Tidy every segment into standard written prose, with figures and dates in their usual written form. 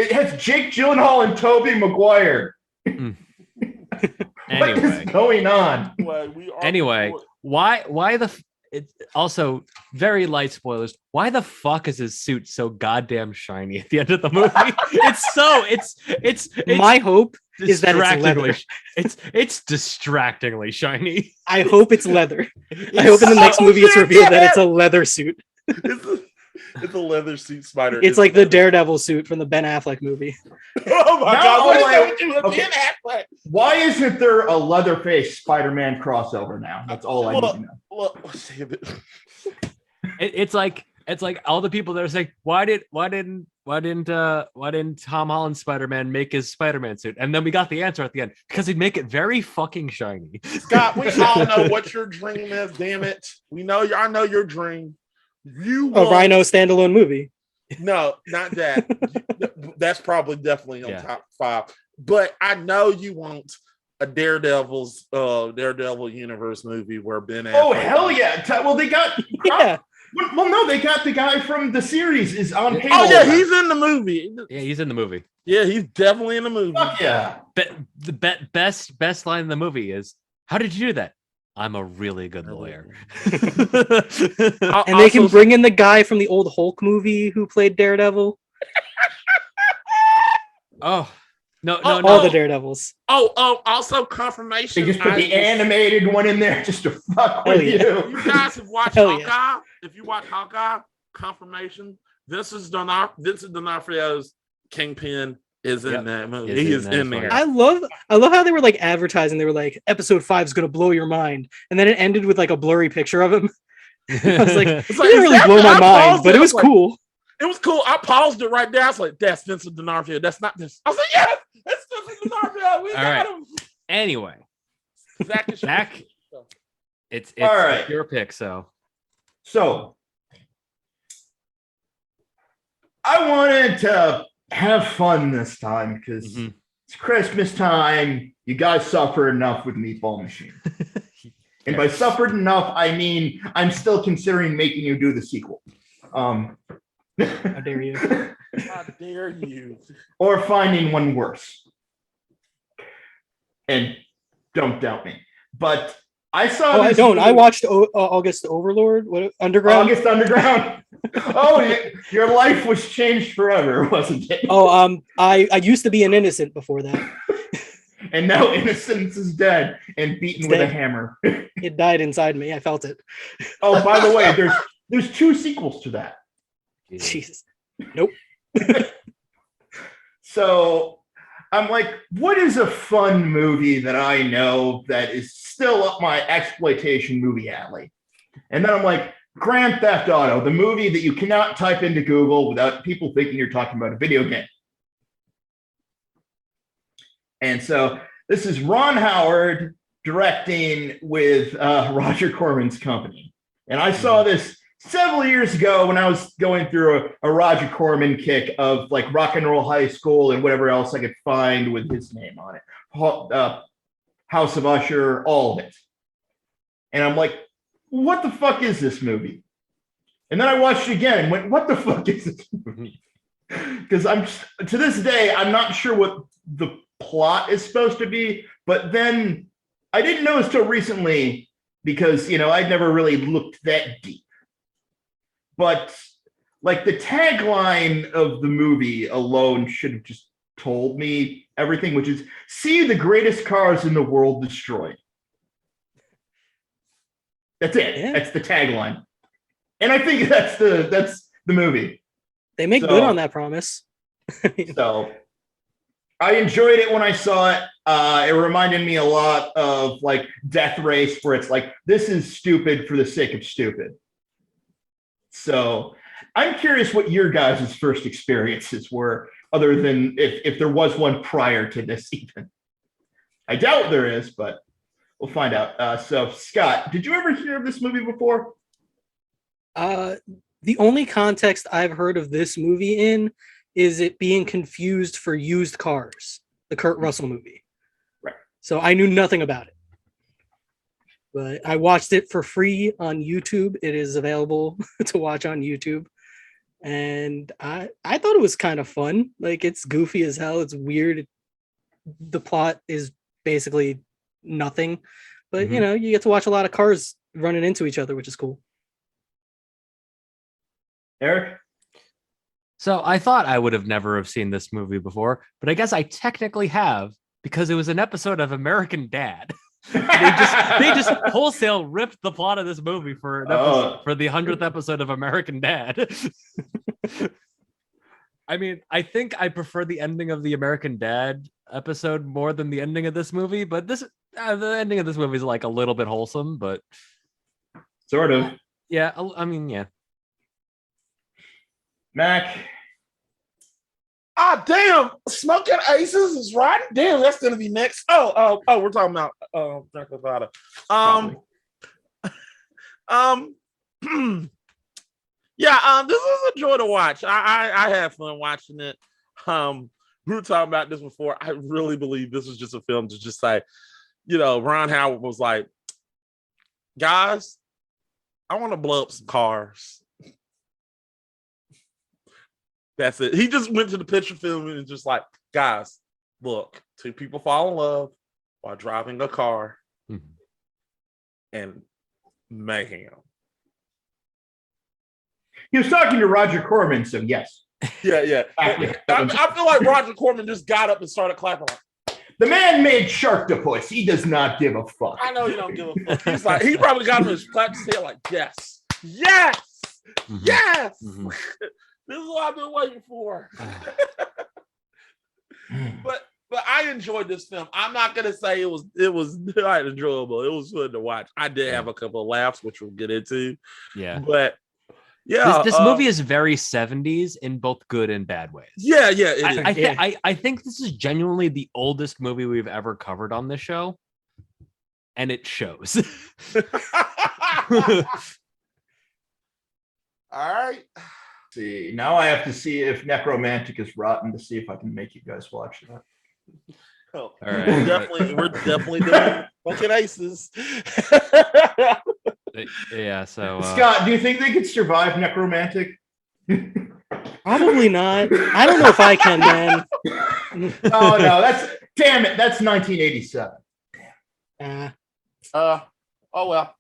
It has Jake Gyllenhaal and Tobey Maguire. Mm. What is going on? Anyway, why the it's also very light spoilers. Why the fuck is his suit so goddamn shiny at the end of the movie? it's my hope is that it's leather. It's distractingly shiny. I hope it's leather. I hope in the next movie it's revealed that it's a leather suit. It's a leather suit spider. It's like the Daredevil suit from the Ben Affleck movie. Oh my god! What is that with you with Ben Affleck? Why isn't there a Leatherface Spider-Man crossover now? That's all I need to know. Well, It's like all the people that are saying, why didn't Tom Holland Spider-Man make his Spider-Man suit? And then we got the answer at the end, because he'd make it very fucking shiny. Scott, we all know what your dream is. Damn it, I know your dream. A Rhino standalone movie. No, not that. That's probably definitely on top 5. But I know you want a Daredevil universe movie where Ben Affleck. Oh hell yeah! Well, they got Yeah. Well, no, they got the guy from the series is on payroll. Oh yeah, he's in the movie. Yeah, he's in the movie. Yeah, he's definitely in the movie. Fuck yeah! The best line in the movie is, "How did you do that? I'm a really good lawyer." And they can bring in the guy from the old Hulk movie who played Daredevil. Oh. No, all the Daredevils. Also confirmation. They just put the animated one in there just to fuck with you. You guys have watched Hawkeye. If you watch Hawkeye, confirmation. Vincent D'Onofrio's Kingpin is in that movie. He is in there. I love how they were like advertising. They were like, episode 5 is gonna blow your mind, and then it ended with like a blurry picture of him. I was like, it didn't really blow my mind, but it was cool. It was cool. I paused it right there. I was like, that's Vincent D'Onofrio. That's not this. I was like, yes, that's Vincent D'Onofrio. We got him. Anyway, Zach, it's all right. Your pick. So I wanted to have fun this time because it's Christmas time. You guys suffered enough with Meatball Machine. And by suffered enough, I mean I'm still considering making you do the sequel. How dare you? How dare you? Or finding one worse. And don't doubt me. But I saw. Oh, I don't. I watched August Overlord. What Underground? August Underground. Oh, your life was changed forever, wasn't it? Oh, I used to be an innocent before that. And now innocence is dead and beaten with a hammer. It died inside me. I felt it. Oh, by the way, there's 2 sequels to that. Jesus. Nope. So I'm like, what is a fun movie that I know that is still up my exploitation movie alley? And then I'm like, Grand Theft Auto, the movie that you cannot type into Google without people thinking you're talking about a video game. And so this is Ron Howard directing with Roger Corman's company. And I saw this several years ago when I was going through a Roger Corman kick of like Rock and Roll High School and whatever else I could find with his name on it. House of Usher, all of it. And I'm like, what the fuck is this movie? And then I watched it again and went, what the fuck is this movie? Because to this day, I'm not sure what the plot is supposed to be, but then I didn't know until recently because, I'd never really looked that deep. But like the tagline of the movie alone should have just told me everything, which is see the greatest cars in the world destroyed. That's it. Yeah. That's the tagline. And I think that's the movie. They make good on that promise. So I enjoyed it when I saw it. It reminded me a lot of like Death Race, where it's like, this is stupid for the sake of stupid. So I'm curious what your guys' first experiences were, other than if there was one prior to this even. I doubt there is, but we'll find out. So Scott, did you ever hear of this movie before? The only context I've heard of this movie in is it being confused for Used Cars, the Kurt Russell movie. Right. So I knew nothing about it. But I watched it for free on YouTube. It is available to watch on YouTube. and I thought it was kind of fun. Like, it's goofy as hell. It's weird. The plot is basically nothing, but you know, you get to watch a lot of cars running into each other, which is cool. Eric? So I thought I would have never have seen this movie before, but I guess I technically have because it was an episode of American Dad. they just wholesale ripped the plot of this movie for an episode, for the 100th episode of American Dad. I mean, I think I prefer the ending of the American Dad episode more than the ending of this movie, but this the ending of this movie is like a little bit wholesome, but Sort of. yeah, I mean, yeah. Mac? Ah, damn! Smoking Aces is right. Damn, that's gonna be next. Oh, we're talking about Frank Nevada. Yeah, this is a joy to watch. I had fun watching it. We were talking about this before. I really believe this was just a film to just like, you know, Ron Howard was like, guys, I want to blow up some cars. That's it. He just went to the picture film and just like, guys, look, two people fall in love while driving a car and mayhem. He was talking to Roger Corman, so yes. Yeah. I feel like Roger Corman just got up and started clapping. Like, the man made Sharktopus. He does not give a fuck. I know you don't give a fuck. He's like, he probably got him his clap his head like, yes. This is what I've been waiting for. but I enjoyed this film. I'm not gonna say it was not enjoyable. It was fun to watch. I did have a couple of laughs, which we'll get into. Yeah, but yeah, this movie is very 70s in both good and bad ways. Yeah, it is. I think this is genuinely the oldest movie we've ever covered on this show, and it shows. All right. See, now I have to see if Necromantic is rotten to see if I can make you guys watch that. Oh, all right, we're definitely doing fucking Aces. Yeah, so Scott, do you think they could survive Necromantic? Probably not. I don't know if I can, man. Oh no, that's 1987. Oh well.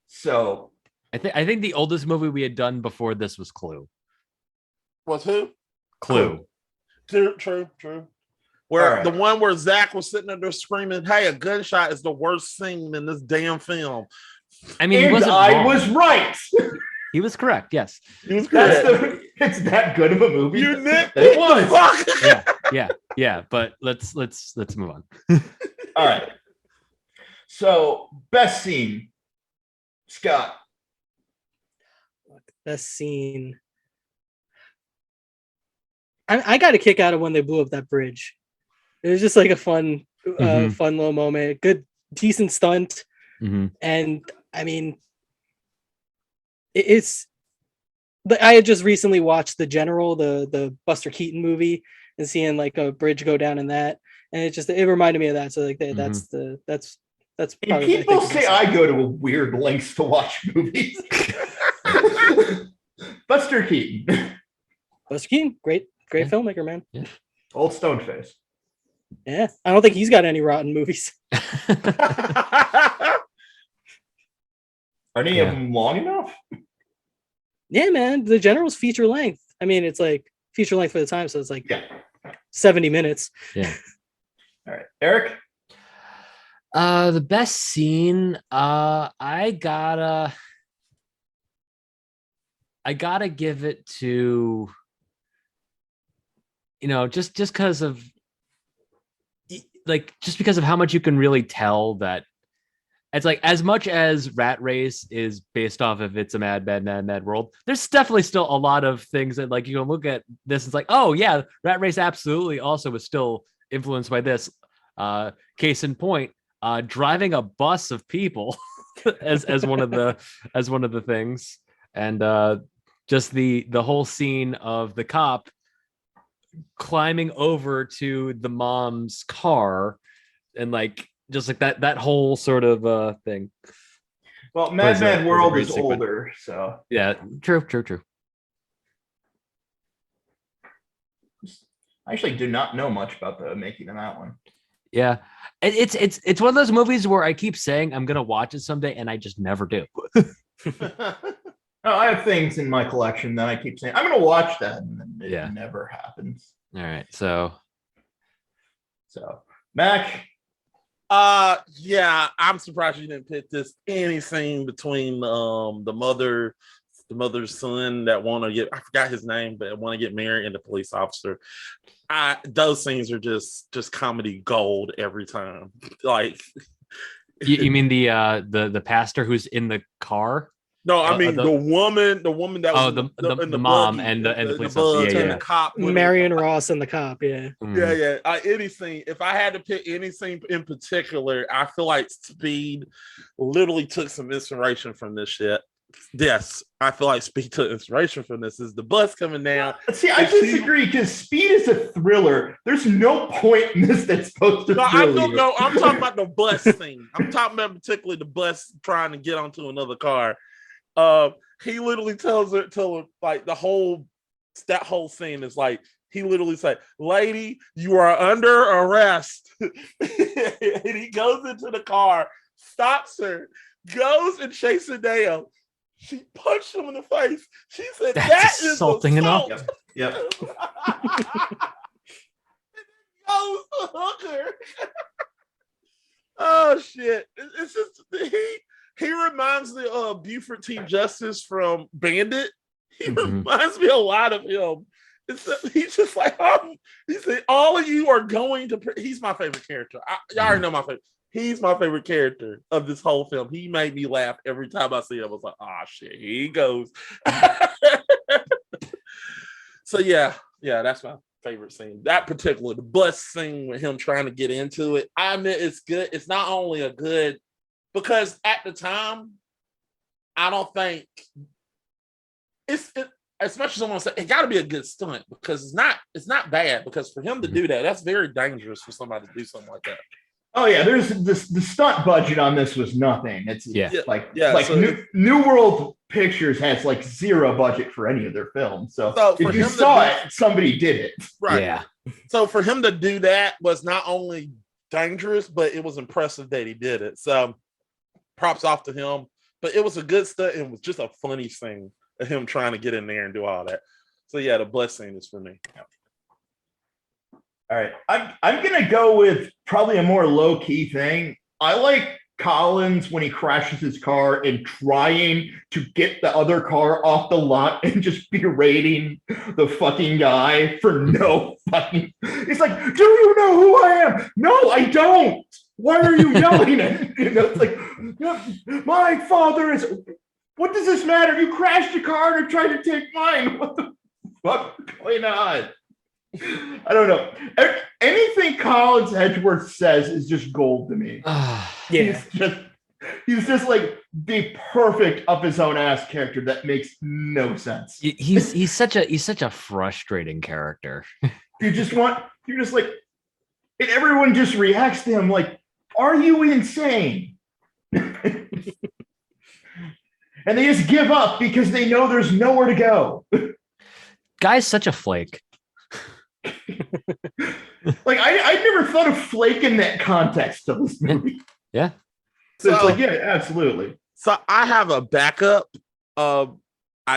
So I think the oldest movie we had done before this was Clue. Was who? Clue. True. Where right. the one where Zach was sitting there screaming, "Hey, a gunshot is the worst scene in this damn film." I mean, I was right. He was correct. Yes, he was correct. It's that good of a movie. You nitpicked it was. Yeah. But let's move on. All right. So, best scene, Scott. Best scene. I got a kick out of when they blew up that bridge. It was just like a fun little moment. Good, decent stunt. And I mean, it's. I had just recently watched The General, the Buster Keaton movie, and seeing like a bridge go down in that, and it reminded me of that. So like that's And people say I go to weird lengths to watch movies. Buster Keaton. Buster Keaton, great filmmaker, man. Yeah. Old Stoneface. Yeah, I don't think he's got any rotten movies. Are any of them long enough? Yeah, man. The General's feature length. I mean, it's like feature length for the time, so it's like 70 minutes. Yeah. All right, Eric. The best scene. I gotta give it to, just because of how much you can really tell that it's like, as much as Rat Race is based off of It's a Mad, Mad, Mad, Mad World, there's definitely still a lot of things that like you can look at this. It's like, oh yeah, Rat Race absolutely also was still influenced by this. Case in point, driving a bus of people as one of the things, and just the whole scene of the cop climbing over to the mom's car and like just like that whole sort of thing. Well, Mad a Mad World great is sequence. older, so Yeah, true. I actually do not know much about the making of that one. Yeah, it's one of those movies where I keep saying I'm gonna watch it someday, and I just never do. No, I have things in my collection that I keep saying I'm going to watch that, and then it Yeah. never happens. All right, so So, Mac, Yeah, I'm surprised you didn't pick this any scene between the mother's son that want to get, I forgot his name, but want to get married, and the police officer. Those scenes are just comedy gold every time. Like, you mean the pastor who's in the car? no, I mean the the woman that was the in the mom buggy, and the police bug, officer. and Yeah. the cop with Marion Ross and the cop. Yeah. Mhm. Yeah. Any scene. If I had to pick any scene in particular, I feel like Speed literally took some inspiration from this shit. Yes, I feel like Speed took inspiration from this. Is the bus coming down? see, I disagree because Speed is a thriller. There's no point in this that's supposed to No, thrill you. I'm talking about the bus scene. I'm talking about particularly the bus trying to get onto another car. He literally tells her like that whole scene is like, he literally said, "Lady, you are under arrest." And he goes into the car, stops her, goes and chases her down. She punched him in the face. She said, That's "That is assaulting enough." assault." Yep. Goes the hooker. Oh shit! It's just he reminds me of Buford T. Justice from Bandit. He Mhm. reminds me a lot of him. He's just like, he said, all of you are going to. He's my favorite character. Y'all already know my favorite. He's my favorite character of this whole film. He made me laugh every time I see him. I was like, oh shit, here he goes. So yeah, that's my favorite scene. That particular, the bus scene with him trying to get into it. I admit it's good. It's not only a good, because at the time, I don't think as much as someone said it got to be a good stunt, because it's not bad, because for him to do that, that's very dangerous for somebody to do something like that. Oh yeah, there's the stunt budget on this was nothing. It's like so New World Pictures has like zero budget for any of their films. So for if you him to saw it, somebody did it. Right. Yeah. So for him to do that was not only dangerous, but it was impressive that he did it. So props off to him. But it was a good stunt, and it was just a funny thing of him trying to get in there and do all that. So yeah, the bus scene is for me. All right, I'm gonna go with probably a more low key thing. I like Collins when he crashes his car and trying to get the other car off the lot and just berating the fucking guy for no fucking. He's like, "Do you know who I am?" "No, I don't." "Why are you yelling at me?" It's like, "My father is." "What does this matter? You crashed a car and tried to take mine. What the fuck is going on?" I don't know. Anything Collins Edgeworth says is just gold to me. Yeah. He's just like the perfect up his own ass character that makes no sense. He's such a frustrating character. You're just like, and everyone just reacts to him like, "Are you insane?" And they just give up because they know there's nowhere to go. Guy's such a flake. Like I never thought of flake in that context of this movie. Yeah. So it's like, yeah, absolutely. So I have a backup. I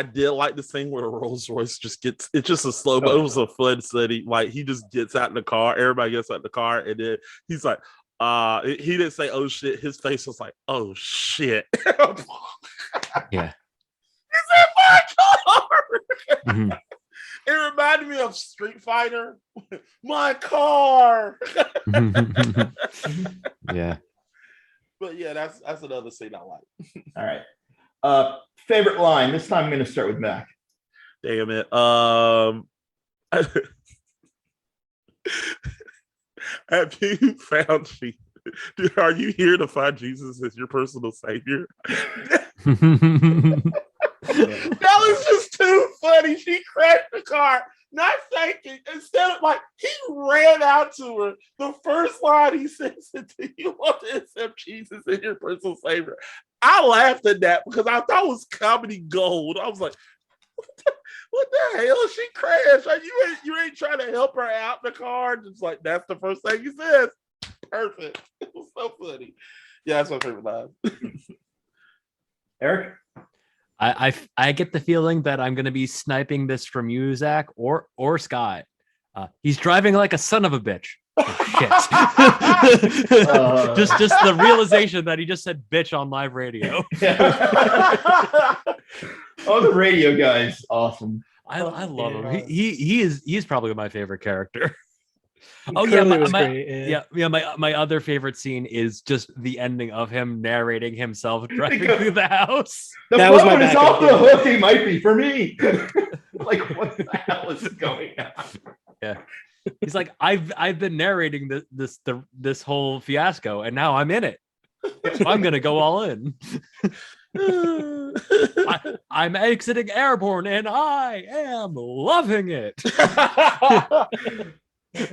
did like the scene where the Rolls Royce just gets, it's just a slow, but it was a fun study. Like he just gets out in the car, everybody gets out in the car, and then he's like, he didn't say "oh shit," his face was like, "Oh shit." Yeah. He said, "My car." Mhm. It reminded me of Street Fighter. My car. Yeah. But yeah, that's another scene I like. All right. Favorite line. This time I'm going to start with Mac. Damn it. Have you found me? Are you here to find Jesus as your personal savior? That was just too funny. She crashed the car. not thanking. Instead of like, he ran out to her. The first line he says, "Do you want to accept Jesus as your personal savior?" I laughed at that because I thought it was comedy gold. I was like, what the hell? She crashed. Like, you ain't trying to help her out in the car. Just like, that's the first thing he says. Perfect. It was so funny. Yeah, that's my favorite line. Eric? I get the feeling that I'm going to be sniping this from you, Zach, or Scott. He's driving like a son of a bitch. Oh, shit. Just the realization that he just said bitch on live radio. Oh, the radio guy is awesome. I love him. He's probably my favorite character. Oh Curly was my, great, my other favorite scene is just the ending of him narrating himself driving through the house. That was my is off the hook. He might be for me. Like, what the hell is going on? Yeah, he's like, I've been narrating this whole fiasco, and now I'm in it. So I'm gonna go all in. I'm exiting Airborne, and I am loving it. I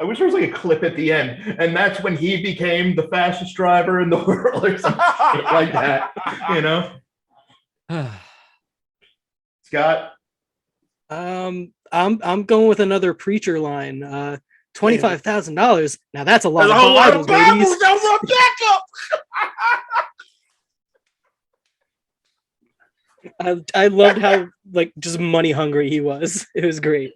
wish there was like a clip at the end, and that's when he became the fastest driver in the world, or something like that. You know, Scott. I'm going with another preacher line. $25,000. Now that's a lot of Bibles, ladies. That was a backup. I loved how like just money hungry he was. It was great.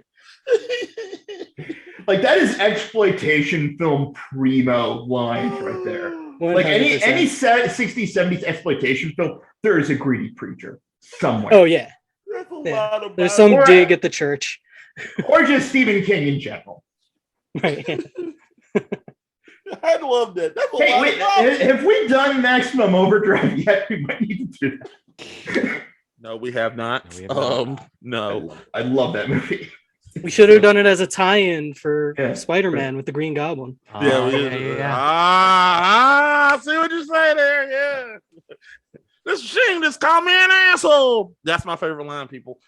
Like, that is exploitation film primo lines right there. 100%. Like any 60s, 70s exploitation film, there is a greedy preacher somewhere. Oh yeah. Yeah. There's some dig at the church. Or just Stephen King in general. Right. I love that. That's Hey, wait, have we done Maximum Overdrive yet? We might need to do that. No, we have not. No. I love that movie. We should have done it as a tie-in for Spider-Man with the Green Goblin. I see what you're saying there. Yeah. This machine just called me an asshole. That's my favorite line, people.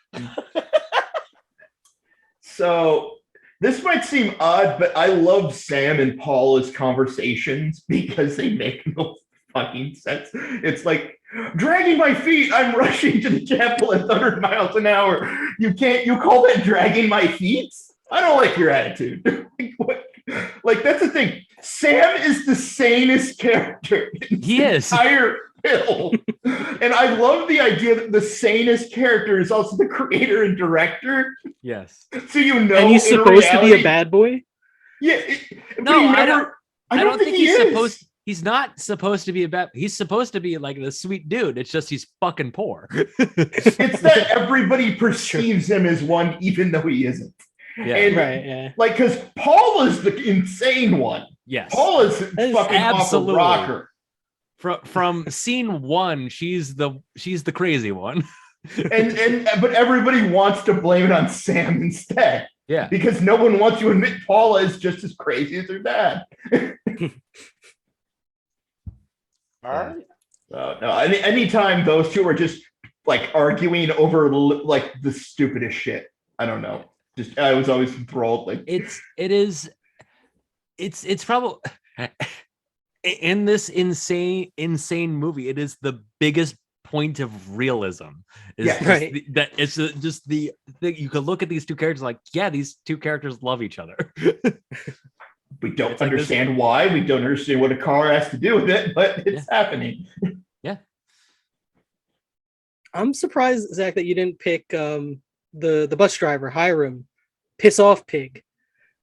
So this might seem odd, but I love Sam and Paula's conversations because they make no fucking sense. It's like, dragging my feet, I'm rushing to the chapel at 100 miles an hour. You call that dragging my feet? I don't like your attitude. Like, that's the thing. Sam is the sanest character in He is. the entire film. And I love the idea that the sanest character is also the creator and director. Yes. So and he's supposed to be a bad boy? Yeah. No, I don't think he's is. supposed. He's not supposed to be a bad. He's supposed to be like the sweet dude. It's just he's fucking poor. It's that everybody perceives him as one, even though he isn't. Yeah. And, Right, yeah. like, because Paula's the insane one. Yes. Paula's fucking absolutely. off a rocker. From scene one, she's the crazy one. But everybody wants to blame it on Sam instead. Yeah. Because no one wants to admit Paula is just as crazy as her dad. All right. No, anytime those two are just like arguing over like the stupidest shit, I don't know. Just I was always enthralled. Like, It's probably in this insane movie, it is the biggest point of realism. That it's just the thing. You could look at these two characters like, yeah, these two characters love each other. we don't understand why. We don't understand what a car has to do with it, but it's happening. Yeah. I'm surprised, Zach, that you didn't pick the bus driver, Hiram, piss off pig.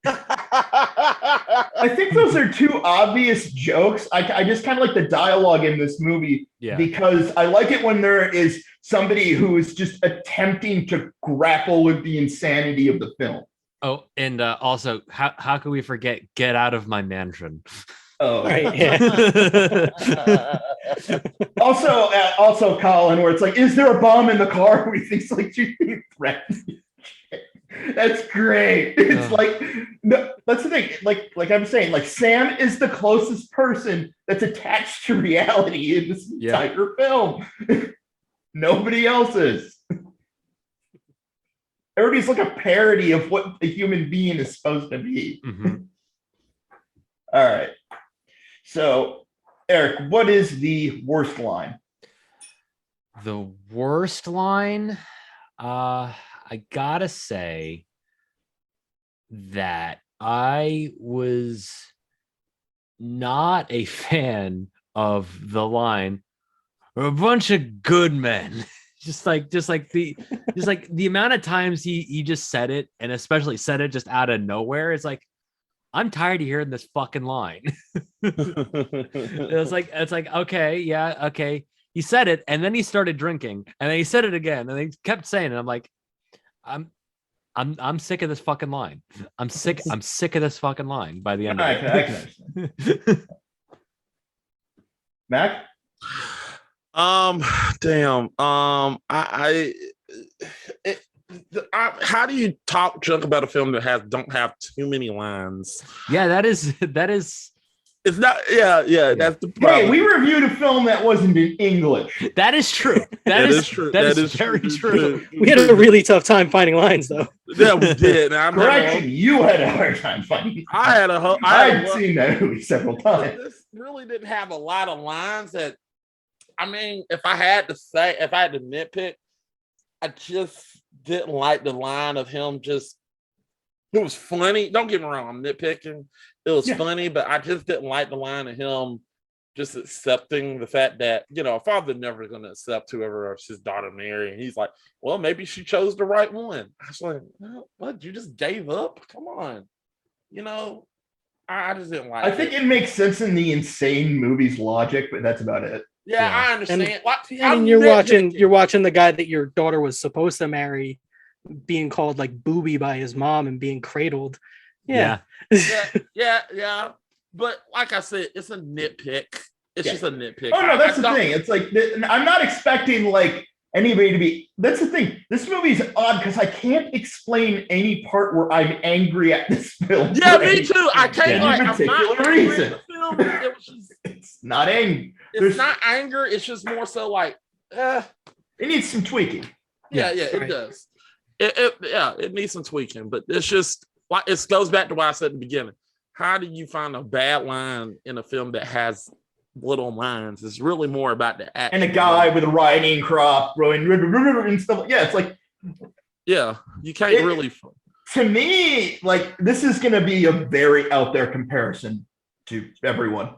I think those are two obvious jokes. I just kind of like the dialogue in this movie because I like it when there is somebody who is just attempting to grapple with the insanity of the film. Oh, and also, how can we forget "Get Out of My Mansion"? Oh, Right. Yeah. also, Colin, where it's like, is there a bomb in the car? We think like she's being threatened. That's great. It's like, no, that's the thing. Like I'm saying, like Sam is the closest person that's attached to reality in this entire film. Nobody else is. Everybody's like a parody of what a human being is supposed to be. Mhm. All right. So, Eric, what is the worst line? The worst line, I gotta say that I was not a fan of the line, "We're a bunch of good men." just like the amount of times he just said it, and especially said it just out of nowhere. It's like, I'm tired of hearing this fucking line. It's like, okay, yeah, okay. He said it, and then he started drinking, and then he said it again, and he kept saying it. I'm like, I'm sick of this fucking line. I'm sick of this fucking line by the end of I it. can understand. Mac? Damn. How do you talk junk about a film that don't have too many lines? Yeah, that is It's not. Yeah. That's the problem. Hey, we reviewed a film that wasn't in English. that is true. That is true. That is very true. We had a really tough time finding lines, though. Yeah, we did. And Correction, you had a hard time finding. I've seen that movie several times. This really didn't have a lot of lines that. I mean, if I had to nitpick, I just didn't like the line of him just. It was funny. Don't get me wrong, I'm nitpicking. It was funny, but I just didn't like the line of him just accepting the fact that, a father never going to accept whoever his daughter marry. And he's like, well, maybe she chose the right one. I was like, what? You just gave up? Come on. I just didn't like it. I think it makes sense in the insane movie's logic, but that's about it. Yeah, I understand. And you're watching the guy that your daughter was supposed to marry being called like booby by his mom and being cradled. Yeah. Yeah. But like I said, it's a nitpick. It's just a nitpick. Oh no, that's the thing. It's like I'm not expecting like anybody to be. That's the thing. This movie's odd because I can't explain any part where I'm angry at this film. Yeah, me too. I can't for any particular reason. Film. It was just, it's not anger. It's not anger. It's just more so like. It needs some tweaking. Yeah, it does. It needs some tweaking, but it's just like it goes back to what I said at the beginning. How do you find a bad line in a film that has little lines? It's really more about the action. And a guy with a riding crop throwing and stuff. Yeah, it's like you can't really. To me, like this is going to be a very out there comparison to everyone.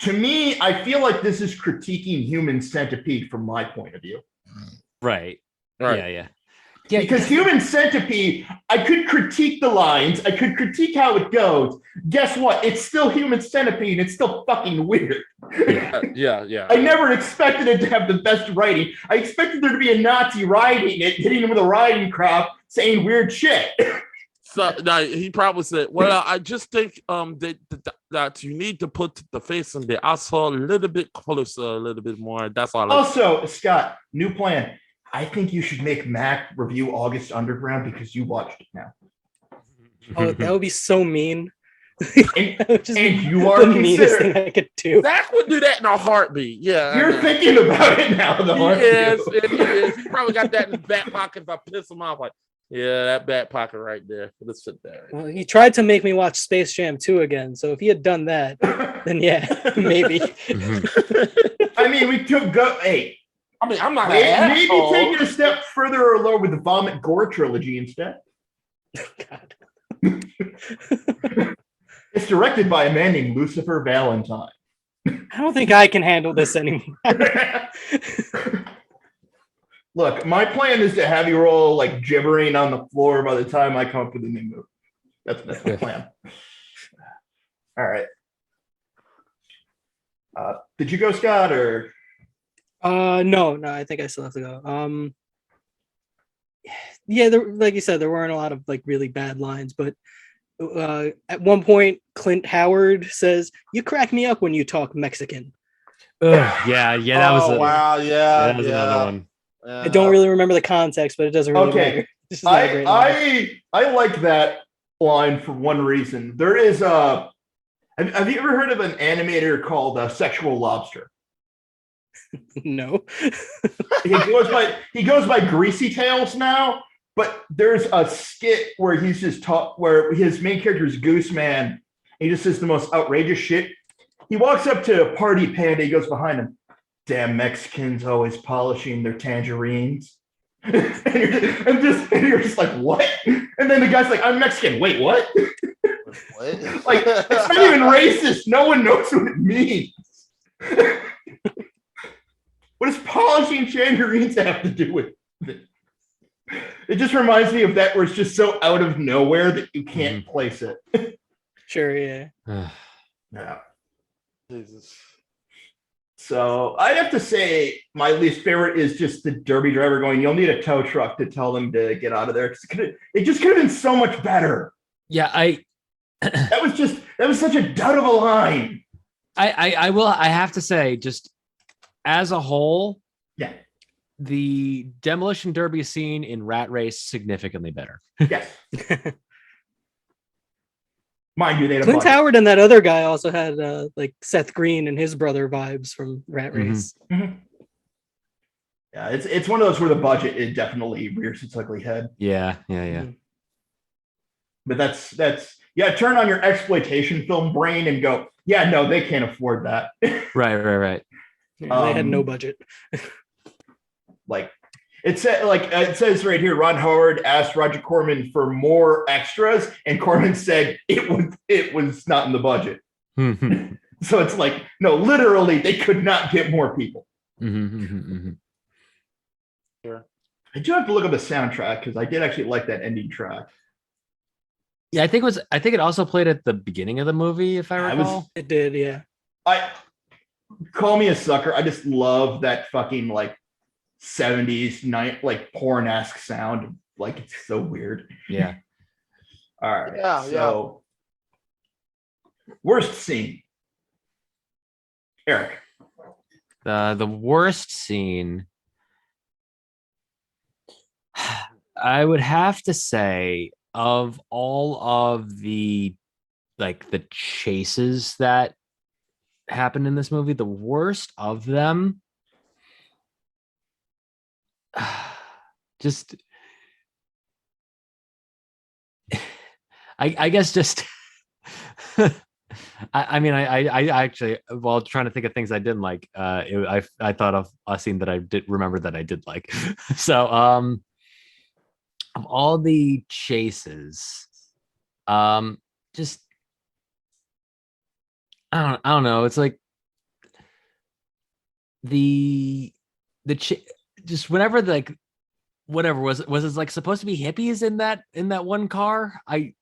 To me, I feel like this is critiquing Human Centipede from my point of view. Right. Yeah. Because Human Centipede, I could critique the lines, I could critique how it goes. Guess what? It's still Human Centipede. It's still fucking weird. Yeah. I never expected it to have the best writing. I expected there to be a Nazi riding it, hitting him with a riding crop, saying weird shit. So he probably said, "Well, I just think that you need to put the face in the asshole a little bit closer, a little bit more." That's all. Also, Scott, new plan. I think you should make Mac review August Underground because you watched it now. Oh, that would be so mean. And you are the meanest thing I could do. Zach would do that in a heartbeat. Yeah, you're thinking about it now. Yes, it is. He probably got that in his back pocket. If I piss him off, like, yeah, that back pocket right there. Let's sit there. Well, he tried to make me watch Space Jam 2 again. So if he had done that, then yeah, maybe. I mean, we could go. Hey. I mean, I'm not maybe take it a step further or lower with the Vomit Gore trilogy instead. God. It's directed by a man named Lucifer Valentine. I don't think I can handle this anymore. Look, my plan is to have you all like gibbering on the floor by the time I come up with a new movie. That's the plan. All right. Did you go, Scott, or? No, I think I still have to go. Yeah, like you said, there weren't a lot of like really bad lines, but at one point, Clint Howard says, "You crack me up when you talk Mexican." Yeah, that was. Wow, yeah, that was another one. I don't really remember the context, but it doesn't really matter. This is not a great line. I like that line for one reason. There is have you ever heard of an animator called Sexual Lobster? No. He goes by Greasy Tails now, But there's a skit where he's just where his main character is Gooseman. And he just says the most outrageous shit. He walks up to a party panda. He goes behind him. Damn Mexicans always polishing their tangerines. and you're just like, what? And then the guy's like, I'm Mexican. Wait, what? What? Like, it's not even racist. No one knows what it means. What does polishing tangerines have to do with it? It just reminds me of that where it's just so out of nowhere that you can't place it. Sure, yeah. Yeah. Jesus. So I'd have to say my least favorite is just the Derby driver going, you'll need a tow truck to tell them to get out of there. It just could have been so much better. Yeah, That was such a dud of a line. I have to say, just as a whole, Yeah. the demolition derby scene in Rat Race significantly better. Yes. Mind you, they had a Clint budget. Howard and that other guy also had like Seth Green and his brother vibes from Rat Mhm. Race. Mhm. Yeah, it's one of those where the budget it definitely rears its ugly head. Yeah. But that's turn on your exploitation film brain and go, yeah, no, they can't afford that. Right. Yeah, they had no Um, budget. Like it says right here, Ron Howard asked Roger Corman for more extras, and Corman said it was not in the budget. Mhm, So it's like, no, literally, they could not get more people. mhm. I do have to look up the soundtrack because I did actually like that ending track. Yeah, I think it also played at the beginning of the movie, if I I recall. was- It did, yeah. I call me a sucker. I just love that fucking like 70s night like porn-esque sound. Like it's so weird. Yeah. All right. Yeah, so worst scene. Eric. The worst scene, I would have to say, of all of the chases that happened in this movie, the worst of them, just I guess just I mean I actually, while trying to think of things I didn't like, I thought of a scene that I did remember that I did like. So of all the chases, just I don't know, it's like just whenever whatever was it like supposed to be hippies in that one car. I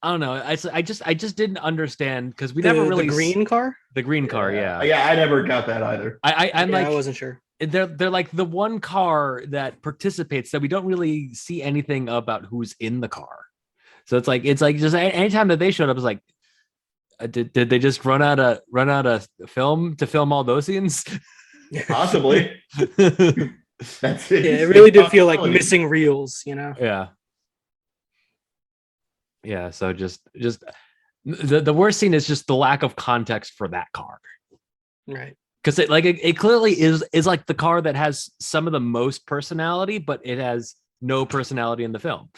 don't know. I just didn't understand because we never really the green car. the green car. Yeah. Yeah, I never got that either. I'm Yeah, like, I wasn't sure. they're like the one car that participates that we don't really see anything about who's in the car. So it's like just anytime that they showed up, it's like, did they just run out of film to film all those scenes? Possibly. That's it. Yeah, it really did feel like missing reels, you know. Yeah. So just the worst scene is just the lack of context for that car. Right. Because it clearly is like the car that has some of the most personality, but it has no personality in the film.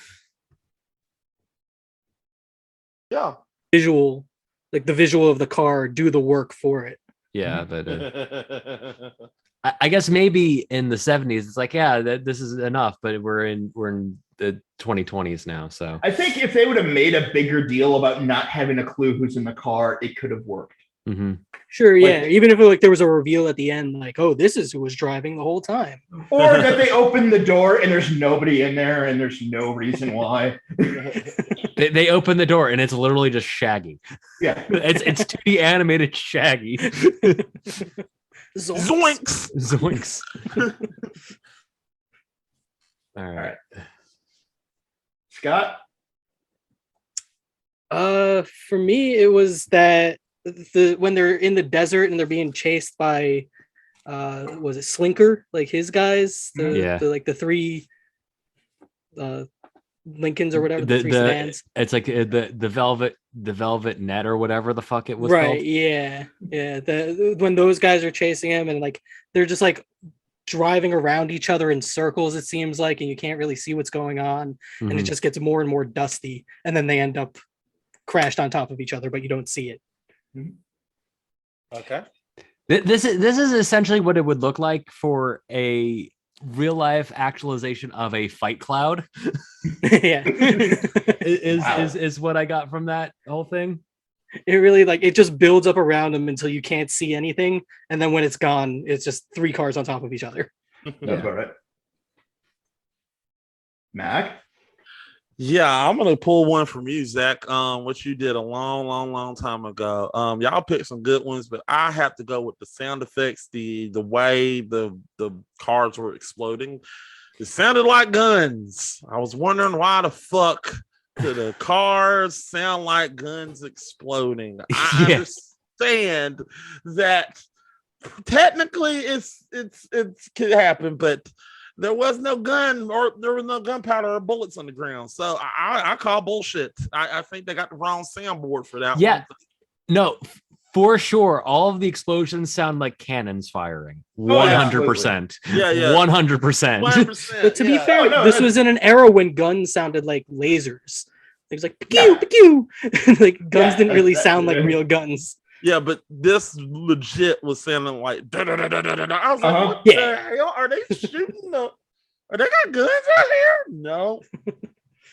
Yeah. Visual, like the visual of the car do the work for it. Yeah, but I guess maybe in the 70s it's like, yeah, this is enough, but we're in the 2020s now. So I think if they would have made a bigger deal about not having a clue who's in the car, it could have worked. mhm. Sure, Like- yeah. Even if like there was a reveal at the end, like, oh, this is who was driving the whole time. Or that they open the door and there's nobody in there and there's no reason why. They open the door and it's literally just Shaggy. Yeah. It's 2D animated Shaggy. Zoinks. Zoinks. Zoinks. All right. Scott? For me, it was that when they're in the desert and they're being chased by was it Slinker, like his guys, Yeah. the three Lincolns or whatever, the three The- sedans. It's like the velvet net or whatever the fuck it was Right, called. yeah. When those guys are chasing him and like they're just like driving around each other in circles, it seems like, and you can't really see what's going on, and it Mhm. just gets more and more dusty, and then they end up crashed on top of each other, but you don't see it. Okay. This is essentially what it would look like for a real life actualization of a fight cloud. Yeah. Is what I got from that whole thing. It really like it just builds up around them until you can't see anything, and then when it's gone, it's just 3 cars on top of each other. That's Yeah. about right. Mac? Yeah, I'm gonna pull one from you, Zach. What you did a long time ago. Y'all picked some good ones, but I have to go with the sound effects, the way the cars were exploding. It sounded like guns. I was wondering why the fuck do the cars sound like guns exploding? I Yeah. understand that technically it could happen, but there was no gun or there was no gunpowder or bullets on the ground. So I call bullshit. I think they got the wrong soundboard for that Yeah. one. No, for sure. All of the explosions sound like cannons firing. Oh, 100%. Yeah, yeah. 100%. 100%. But to be yeah. fair, Oh, no, this that's- was in an era when guns sounded like lasers. It was like Yeah. pew pew. Like guns Yeah, didn't really that- sound like yeah. real guns. Yeah, but this legit was sounding like da-da-da-da-da-da. I was like, Uh-huh. what Yeah. the hell? Are they shooting the are they got guns out here? No.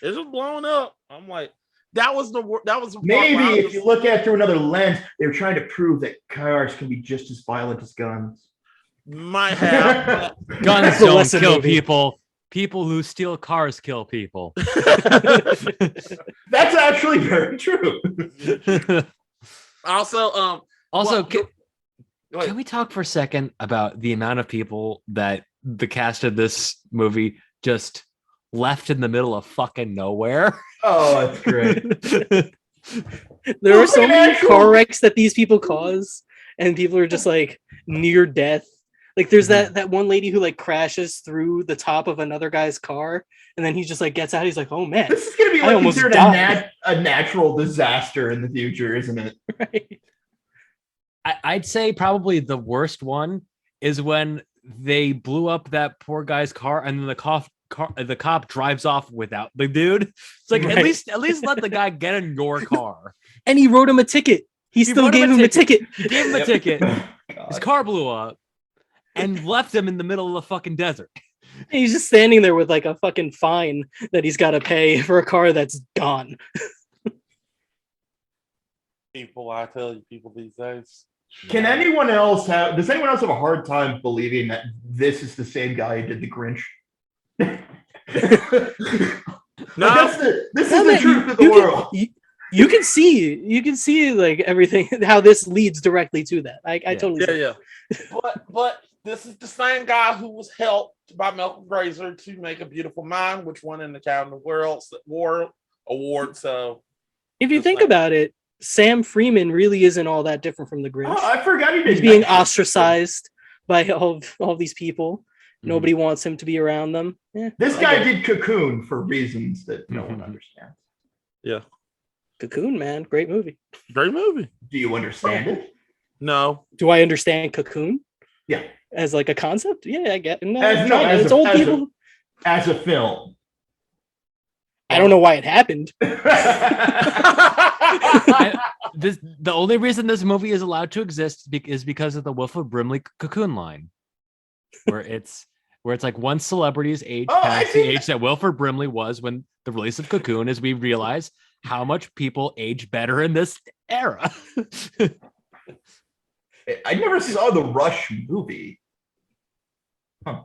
It's just blowing up. I'm like, that was the part where Maybe I if was- you look at it through another lens, they were trying to prove that cars can be just as violent as guns. might have, but Guns That's a don't lesson kill movie. people. People who steal cars kill people. That's actually very true. also Also, well, can, go ahead. can we talk for a second about the amount of people that the cast of this movie just left in the middle of fucking nowhere? Oh, that's great. There are Look so at many actual- car wrecks that these people cause, and people are just like near death. Like there's that one lady who like crashes through the top of another guy's car, and then he just like gets out. He's like, "Oh man!" This is going to be I like almost considered died. a natural disaster in the future, isn't it? Right? I'd say probably the worst one is when they blew up that poor guy's car, and then the cop drives off without the dude. It's like Right. at least let the guy get in your car. And he wrote him a ticket. He still wrote him gave a him a ticket. ticket. He gave him a Yep. ticket. His God. car blew up and left him in the middle of the fucking desert. He's just standing there with like a fucking fine that he's got to pay for a car that's gone. People, I tell you, people these days. Does anyone else have a hard time believing that this is the same guy who did the Grinch? No. This No, is the man, truth of the you can- world. You can see like everything how this leads directly to that. I totally see. yeah. But this is the same guy who was helped by Malcolm Grazer to make A Beautiful Mind, which won an Academy Award. So If you Just think like- about it, Sam Freeman really isn't all that different from the Grinch. Oh, I forgot he did. He's being that. ostracized by all these people. Mhm. Nobody wants him to be around them. This I guy get it. did Cocoon for reasons that no one Mhm. understands. Cocoon, man, great movie. great movie. Do you understand it? No. Do I understand Cocoon Yeah, as like a concept? Yeah, I get. No, As- no, kinda. as It's a- old as a- people. as a film. I don't know why it happened. The only reason this movie is allowed to exist is because of the Wilford Brimley Cocoon line, where it's like once celebrities age Oh, I past the see. age that Wilford Brimley was when the release of Cocoon, as we realize how much people age better in this era. I never saw the Rush movie. I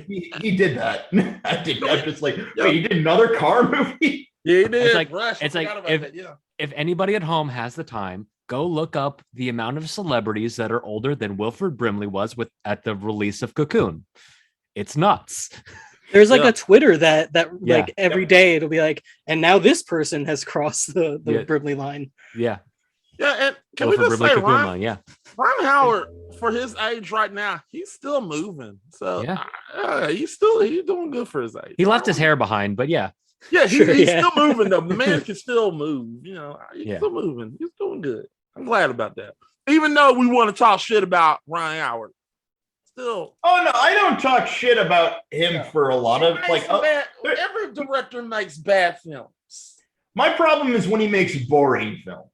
mean, He did that. I did. I'm just like, wait, he did another car movie? yeah, he did. It's like- Rush, I it's like forgot about if- that, yeah. If anybody at home has the time, go look up the amount of celebrities that are older than Wilford Brimley was at the release of Cocoon. It's nuts. There's like Yeah. a Twitter that Yeah. like every day it'll be like, and now this person has crossed the Yeah. Brimley line. Yeah. Yeah, and can we Wilford just Brimley say Cocoon Ron, line. Yeah. Ron Howard, for his age right now, he's still moving. So Yeah. he's doing good for his age. He left his hair behind, but yeah. Yeah, Sure, he's yeah. still moving though. The man can still move. You know, he's Yeah. still moving. He's doing good. I'm glad about that. Even though we want to talk shit about Ryan Howard. Still, Oh no, I don't talk shit about him Yeah. for a lot of like. every director makes bad films. My problem is when he makes boring films.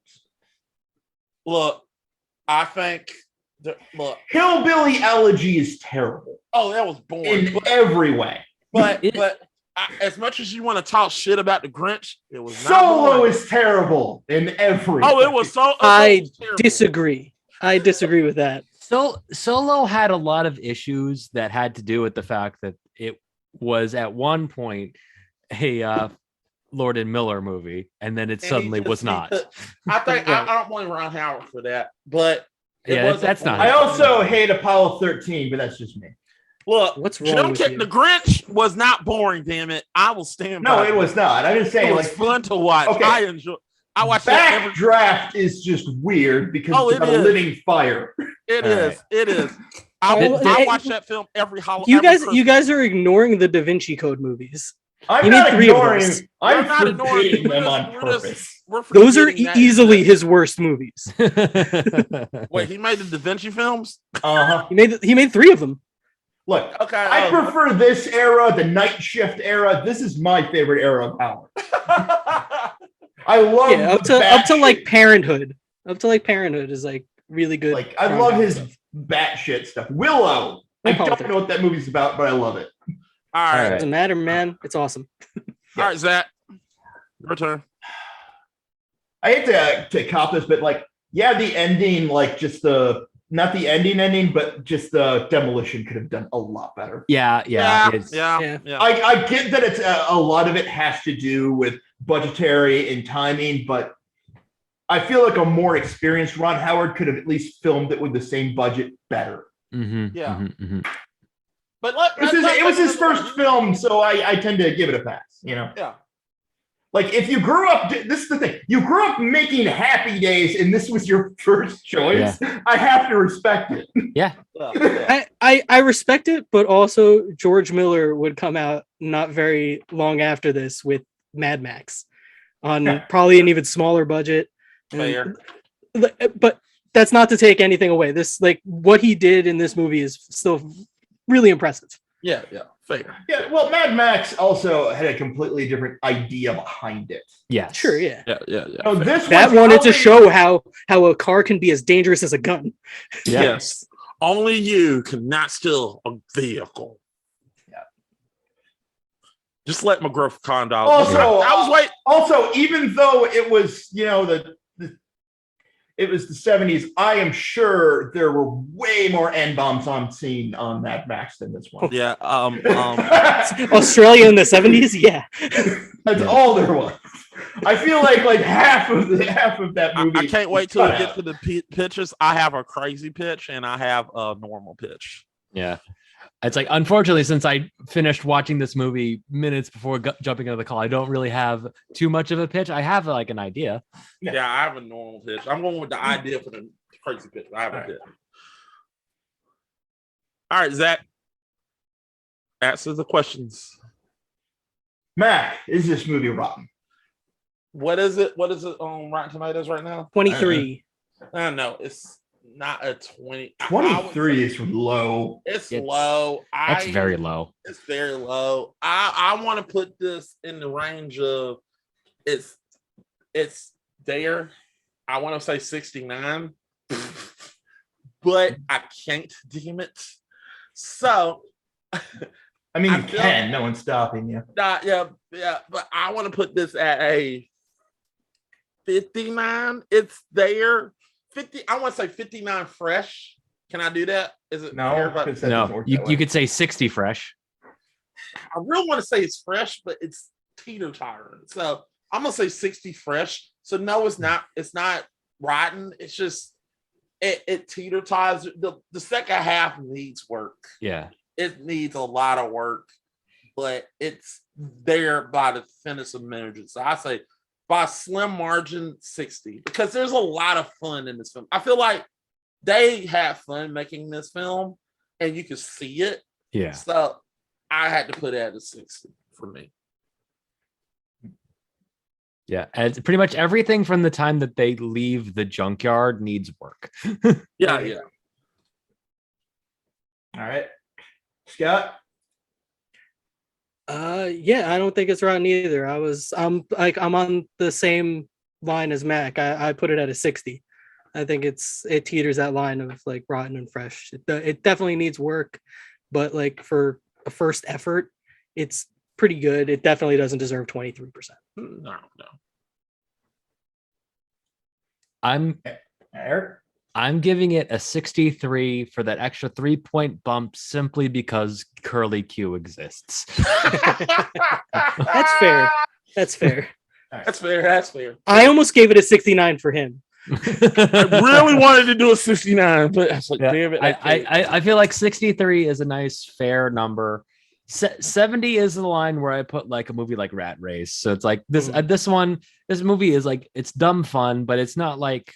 Look, I think look. Hillbilly Elegy is terrible Oh, that was boring. in every way. But It- as much as you want to talk shit about the Grinch, it was not Solo boring. is terrible in every. Oh, it was so. I terrible. disagree. I disagree with that. So Solo had a lot of issues that had to do with the fact that it was at one point a Lord and Miller movie, and then it And suddenly he was just- not. I think Right. I don't blame Ron Howard for that, but it Yeah, wasn't that's not boring. I also hate Apollo 13, but that's just me. Look. What's wrong Jim with Kick you? the Grinch was not boring. Damn it, I will stand. No, by it was not. I'm just It saying, was like, fun to watch. Okay. I enjoy. I watched that every. Backdraft is just weird because Oh, it's it about a is. living fire. It All is. right. It is. Well, I hey, watch that film every holiday. You guys are ignoring the Da Vinci Code movies. I'm He not made 3 of ignoring. those. I'm We're not ignoring- forbidding we're them just- on we're just- purpose. We're Those are forgetting that easily his worst movies. Wait, he made the Da Vinci films. Uh-huh. He made 3 of them. Look, Okay, I prefer this era, the night shift era. This is my favorite era of Howard. I love Yeah, up to like Parenthood. Up to like Parenthood is like really good. like I Ron love Howard his stuff. batshit stuff. Willow. I Apollo don't 13. know what that movie's about, but I love it. All right, All Doesn't matter, man. It's awesome. all right, Zach, your turn. I hate to cop this, but like, yeah, the ending, like just the not the ending, but just the demolition could have done a lot better. yeah. yeah, It's, Yeah. I get that it's a lot of it has to do with budgetary and timing, but I feel like a more experienced Ron Howard could have at least filmed it with the same budget better. mhm, Yeah. mhm, mhm. But It was his first film, so I tend to give it a pass, you know? Yeah. Like if you grew up, this is the thing, you grew up making Happy Days and this was your first choice, I have to respect it. Yeah. I respect it, but also George Miller would come out not very long after this with Mad Max on Yeah. probably an even smaller budget. And- Fair. but that's not to take anything away. This like what he did in this movie is still really impressive. Yeah. Fair. Yeah, well, Mad Max also had a completely different idea behind it. Yes. Sure, yeah. Yeah. So this That was wanted to probably- show how a car can be as dangerous as a gun. Yeah. Yes. Only you cannot steal a vehicle. Yeah. Just let McGruff Condor. Also, I was waiting. Also, even though it was, you know, it was the 70s, I am sure there were way more N-bombs on scene on Mad Max than this one. Yeah. Australia in the 70s, yeah. That's all there was. I feel like half of that movie. I can't wait till was we cut get out. to the pitches. I have a crazy pitch and I have a normal pitch. Yeah. It's like, unfortunately, since I finished watching this movie minutes before jumping into the call, I don't really have too much of a pitch. I have like an idea. Yeah. Yeah, I have a normal pitch. I'm going with the idea for the crazy pitch. I have a All right. pitch. All right, Zach. Answer the questions. Mac, is this movie rotten? What is it? What is it on Rotten Tomatoes right now? 23. No, it's not a 20. I would 23 say is low. It's It's- low. That's very low. It's very low. I want to put this in the range of it's there. I want to say 69, but I can't, damn it. So I mean, I you feel- can. No one's stopping you. yeah, but I want to put this at a 59. It's there. 50. I want to say 59 fresh. Can I do that? Is it No, fair? But because that doesn't No, work that way. you could say 60 fresh. I really want to say it's fresh, but it's teeter-tottering. So I'm gonna say 60 fresh. So no, it's not. It's not rotten. It's just it teeter-totters. The second half needs work. Yeah. It needs a lot of work, but it's there by the finish of margin. So I say by a slim margin, 60, because there's a lot of fun in this film. I feel like they have fun making this film, and you can see it. Yeah. So I had to put it at a 60 for me. Yeah. And it's pretty much everything from the time that they leave the junkyard needs work. Yeah. All right, Scott. Yeah, I don't think it's rotten either. I'm on the same line as Mac. I put it at a 60. I think it teeters that line of like rotten and fresh. It definitely needs work, but like for a first effort, it's pretty good. It definitely doesn't deserve 23%. No. Eric. I'm giving it a 63 for that extra 3-point bump simply because Curly Q exists. That's fair. That's fair. That's fair. That's fair. I almost gave it a 69 for him. I really wanted to do a 69, but I was like, Yeah, damn it. I feel like 63 is a nice fair number. 70 is the line where I put like a movie like Rat Race. So it's like this this movie is like it's dumb fun, but it's not like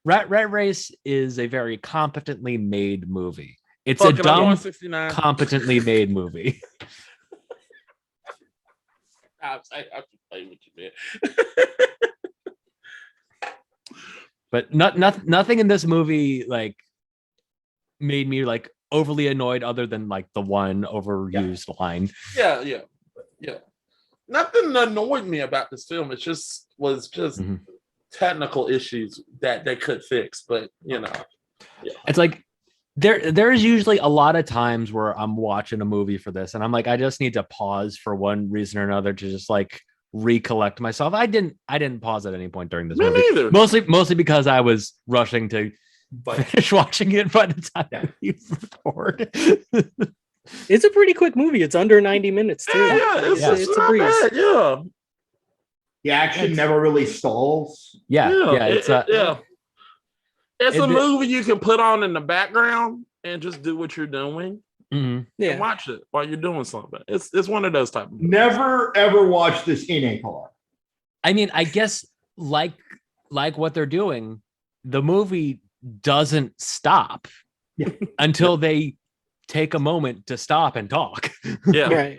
Rat Race is a very competently made movie. It's Fuck a it, I'm going dumb 69. competently made movie. I'm playing with you, man. But nothing in this movie like made me like overly annoyed other than like the one overused line. Yeah. Nothing annoyed me about this film. It was Mhm. technical issues that they could fix, but you know. Yeah. It's like there's usually a lot of times where I'm watching a movie for this and I'm like, I just need to pause for one reason or another to just like recollect myself. I didn't pause at any point during this Me movie. neither. Mostly because I was rushing to finish watching it by the time you record. It's a pretty quick movie. It's under 90 minutes too. It's a not breeze. bad, yeah. The action never really stalls. yeah, it's It's a it- movie you can put on in the background and just do what you're doing and Yeah. watch it while you're doing something. It's one of those type of movies. Never ever watch this in a car. I mean, I guess like what they're doing, the movie doesn't stop Yeah. until they take a moment to stop and talk. Yeah. Right.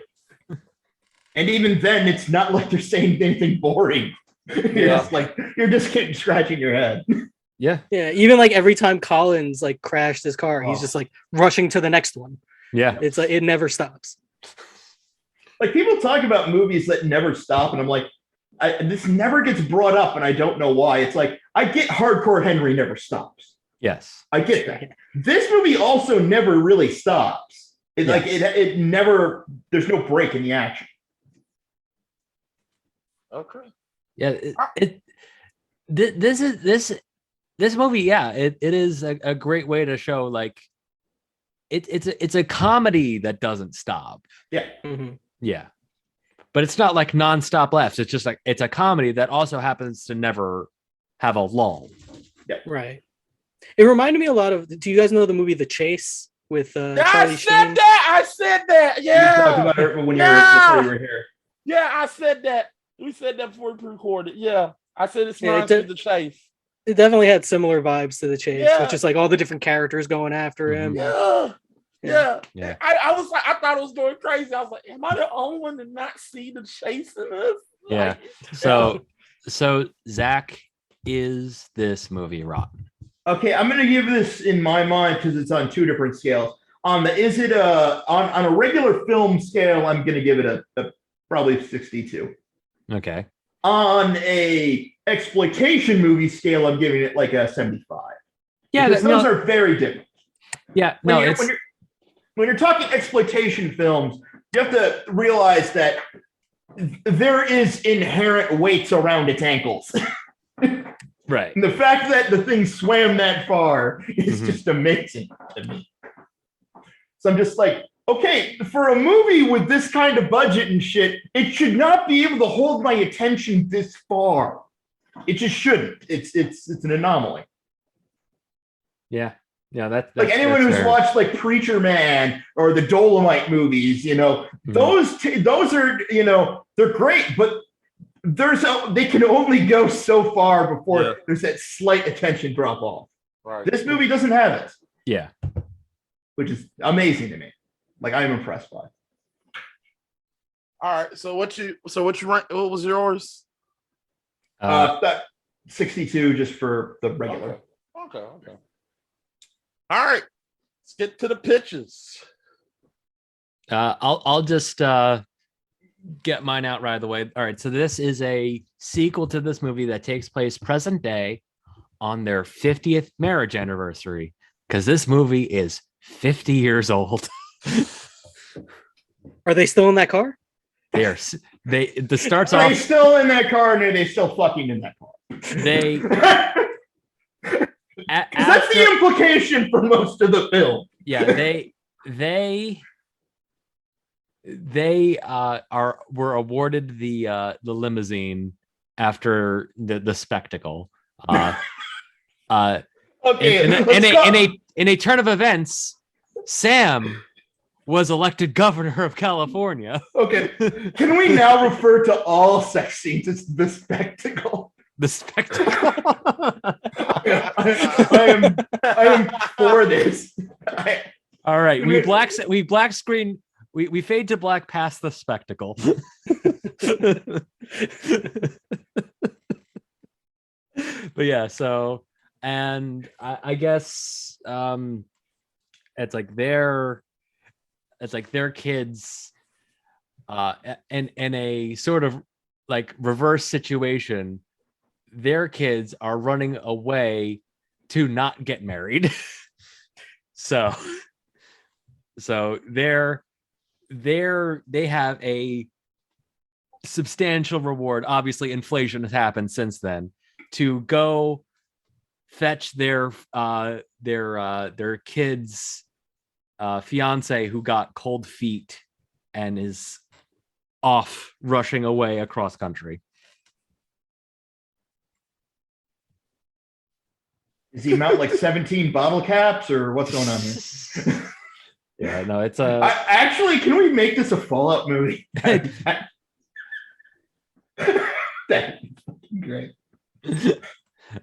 And even then, it's not like they're saying anything boring. You're just getting scratching your head. Yeah. Yeah. Even like every time Collins like crashed his car, he's Oh. just like rushing to the next one. Yeah. It's like it never stops. Like people talk about movies that never stop, and I'm like, this never gets brought up, and I don't know why. It's like I get Hardcore Henry never stops. Yes. I get that. This movie also never really stops. It's like it never. There's no break in the action. Okay. Yeah. This movie, yeah, it is a great way to show like it's a comedy that doesn't stop. Yeah. Mhm. Yeah. But it's not like nonstop laughs. It's just like it's a comedy that also happens to never have a lull. Right. It reminded me a lot of. Do you guys know the movie The Chase with I Charlie said Sheen? that. I said that. We talked Yeah. about it when Yeah. before you were here. Yeah, I said that. We said that before we recorded. Yeah. I said it's Yeah, it reminds did- me of The Chase. It definitely had similar vibes to The Chase, Yeah. which is like all the different characters going after him. Yeah. Yeah. Yeah. I was like, I thought it was going crazy. I was like, am I the only one to not see The Chase in this? Yeah. So Zach, is this movie rotten? Okay, I'm gonna give this in my mind because it's on two different scales. On a regular film scale, I'm gonna give it a probably 62. Okay. On a exploitation movie scale, I'm giving it like a 75. Yeah, Because those are very different. yeah, When no, you're, it's when you're talking exploitation films, you have to realize that there is inherent weights around its ankles. right. And the fact that the thing swam that far is Mhm. just amazing to me. So I'm just like, okay, for a movie with this kind of budget and shit, it should not be able to hold my attention this far. It just shouldn't. It's an anomaly. Yeah. Yeah, that's Like anyone that's who's fair. watched like Preacher Man or the Dolomite movies, Mhm. those are, they're great, but they can only go so far before Yeah. there's that slight attention drop off. Right. This movie doesn't have it, Yeah. which is amazing to me. Like I'm impressed by. All right. So what you rank? What was yours? That 62 just for the regular. Okay. All right. Let's get to the pitches. I'll just get mine out right away. All right, so this is a sequel to this movie that takes place present day on their 50th marriage anniversary, because this movie is 50 years old. Are they still in that car? The starts Are they off still in that car, and are they still fucking in that car? they Because that's the implication for most of the film. yeah they were awarded the limousine after the spectacle. Okay, In a turn of events, Sam was elected governor of California. okay. Can we now refer to all sex scenes as the spectacle? The spectacle. I am for this. All right, we black screen. We fade to black past the spectacle. But yeah, so and I guess it's like their kids in a sort of like reverse situation, their kids are running away to not get married. so they have a substantial reward. Obviously inflation has happened since then, to go fetch their kids fiance who got cold feet and is off rushing away across country. Is he mount like 17 bottle caps, or what's going on here? Yeah, no, it's Actually, can we make this a Fallout movie? That'd be fucking great.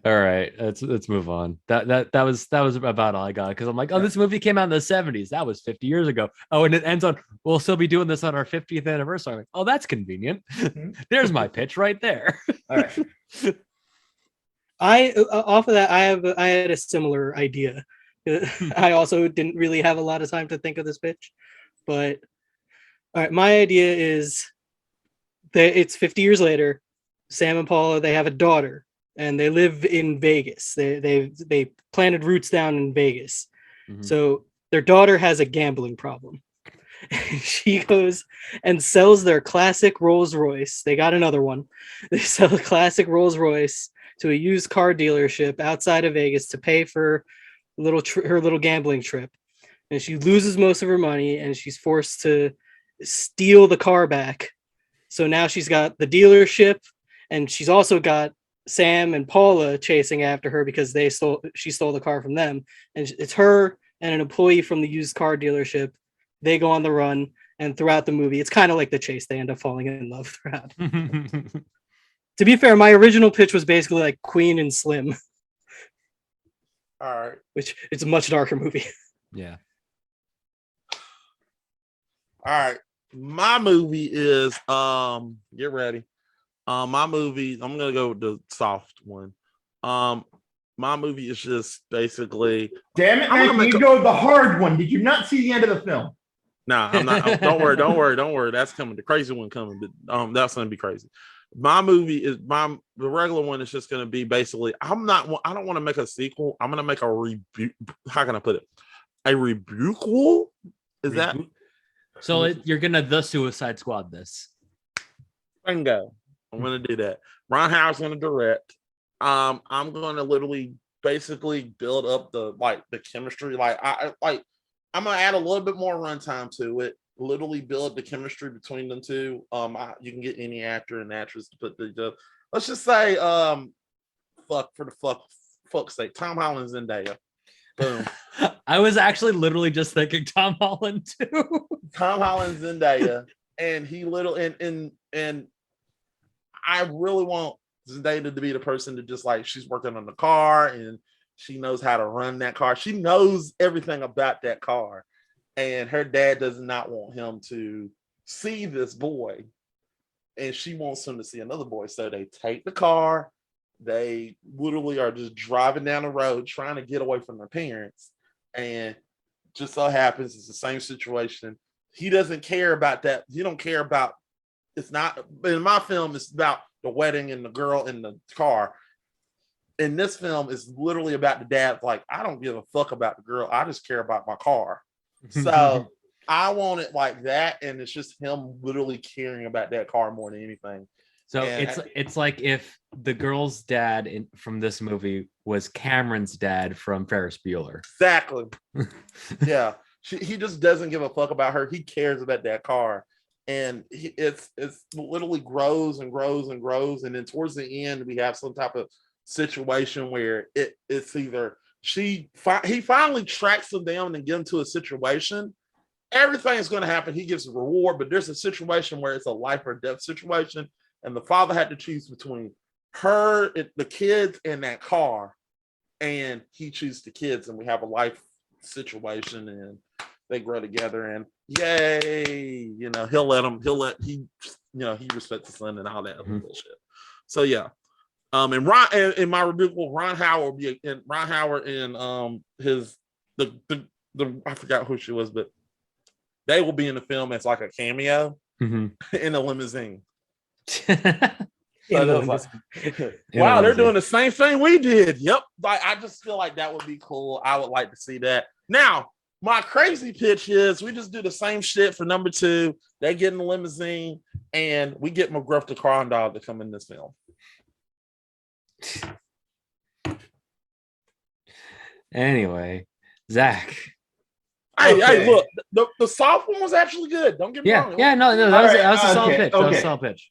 all right. Let's move on. That was about all I got, because I'm like, oh, this movie came out in the 70s. That was 50 years ago. Oh, and it ends on, we'll still be doing this on our 50th anniversary. I'm like, oh, that's convenient. There's my pitch right there. All right. Off of that, I had a similar idea. I also didn't really have a lot of time to think of this pitch, but all right, my idea is that it's 50 years later. Sam and Paula, they have a daughter, and they live in Vegas. They planted roots down in Vegas. Mhm. So their daughter has a gambling problem. She goes and sells their classic Rolls Royce. They got another one. They sell a classic Rolls Royce to a used car dealership outside of Vegas to pay for her little gambling trip. And she loses most of her money, and she's forced to steal the car back. So now she's got the dealership, and she's also got Sam and Paula chasing after her because she stole the car from them. And it's her and an employee from the used car dealership. They go on the run, and throughout the movie, it's kind of like The Chase. They end up falling in love throughout. To be fair, my original pitch was basically like Queen and Slim, All right. which it's a much darker movie. Yeah. All right. My movie is get ready. My movie, I'm gonna go with the soft one. My movie is just basically Damn it, I'm man! gonna You make go with the hard one. Did you not see the end of the film? nah, I'm not don't worry. That's coming. The crazy one coming, but that's gonna be crazy. My movie is the regular one is just gonna be basically I don't want to make a sequel. I'm gonna make a rebuke. How can I put it? A rebukeable? Is that So you're gonna The Suicide Squad this? bingo? I'm gonna do that. Ron Howard's gonna direct. I'm gonna literally basically build up the chemistry. I'm gonna add a little bit more runtime to it. Literally build the chemistry between them two. You can get any actor and actress to put the let's just say fuck's sake, Tom Holland, Zendaya. Boom. I was actually literally just thinking Tom Holland too. Tom Holland, Zendaya, and he and I really want Zendaya to be the person to just she's working on the car and she knows how to run that car. She knows everything about that car. And her dad does not want him to see this boy. And she wants him to see another boy. So they take the car. They literally are just driving down the road trying to get away from their parents. And just so happens it's the same situation. He doesn't care about that. He don't care about. It's not in my film. It's about the wedding and the girl in the car. In this film, it's literally about the dad. Like, I don't give a fuck about the girl. I just care about my car. So I want it like that, and it's just him literally caring about that car more than anything. So And it's like if the girl's dad from this movie was Cameron's dad from Ferris Bueller. Exactly. Yeah, he just doesn't give a fuck about her. He cares about that car, and it's literally grows and grows and grows, and then towards the end we have some type of situation where it's either he finally tracks them down and get them to a situation. Everything's going to happen. He gives a reward, but there's a situation where it's a life or death situation, and the father had to choose between the kids, and that car, and he chooses the kids, and we have a life situation, and they grow together, and yay, he respects the son and all that other bullshit. So yeah. And Ron, in my review, Ron Howard and his the I forgot who she was, but they will be in the film as like a cameo in a limousine. Wow, they're doing the same thing we did. Yep. Like, I just feel like that would be cool. I would like to see that. Now, my crazy pitch is we just do the same shit for number 2. They get in the limousine, and we get McGruff the Crime Dog to come in this film. Anyway, Zach. Hey, look, the soft one was actually good. Don't get me wrong. Yeah, no, that was a solid pitch. That was a solid pitch.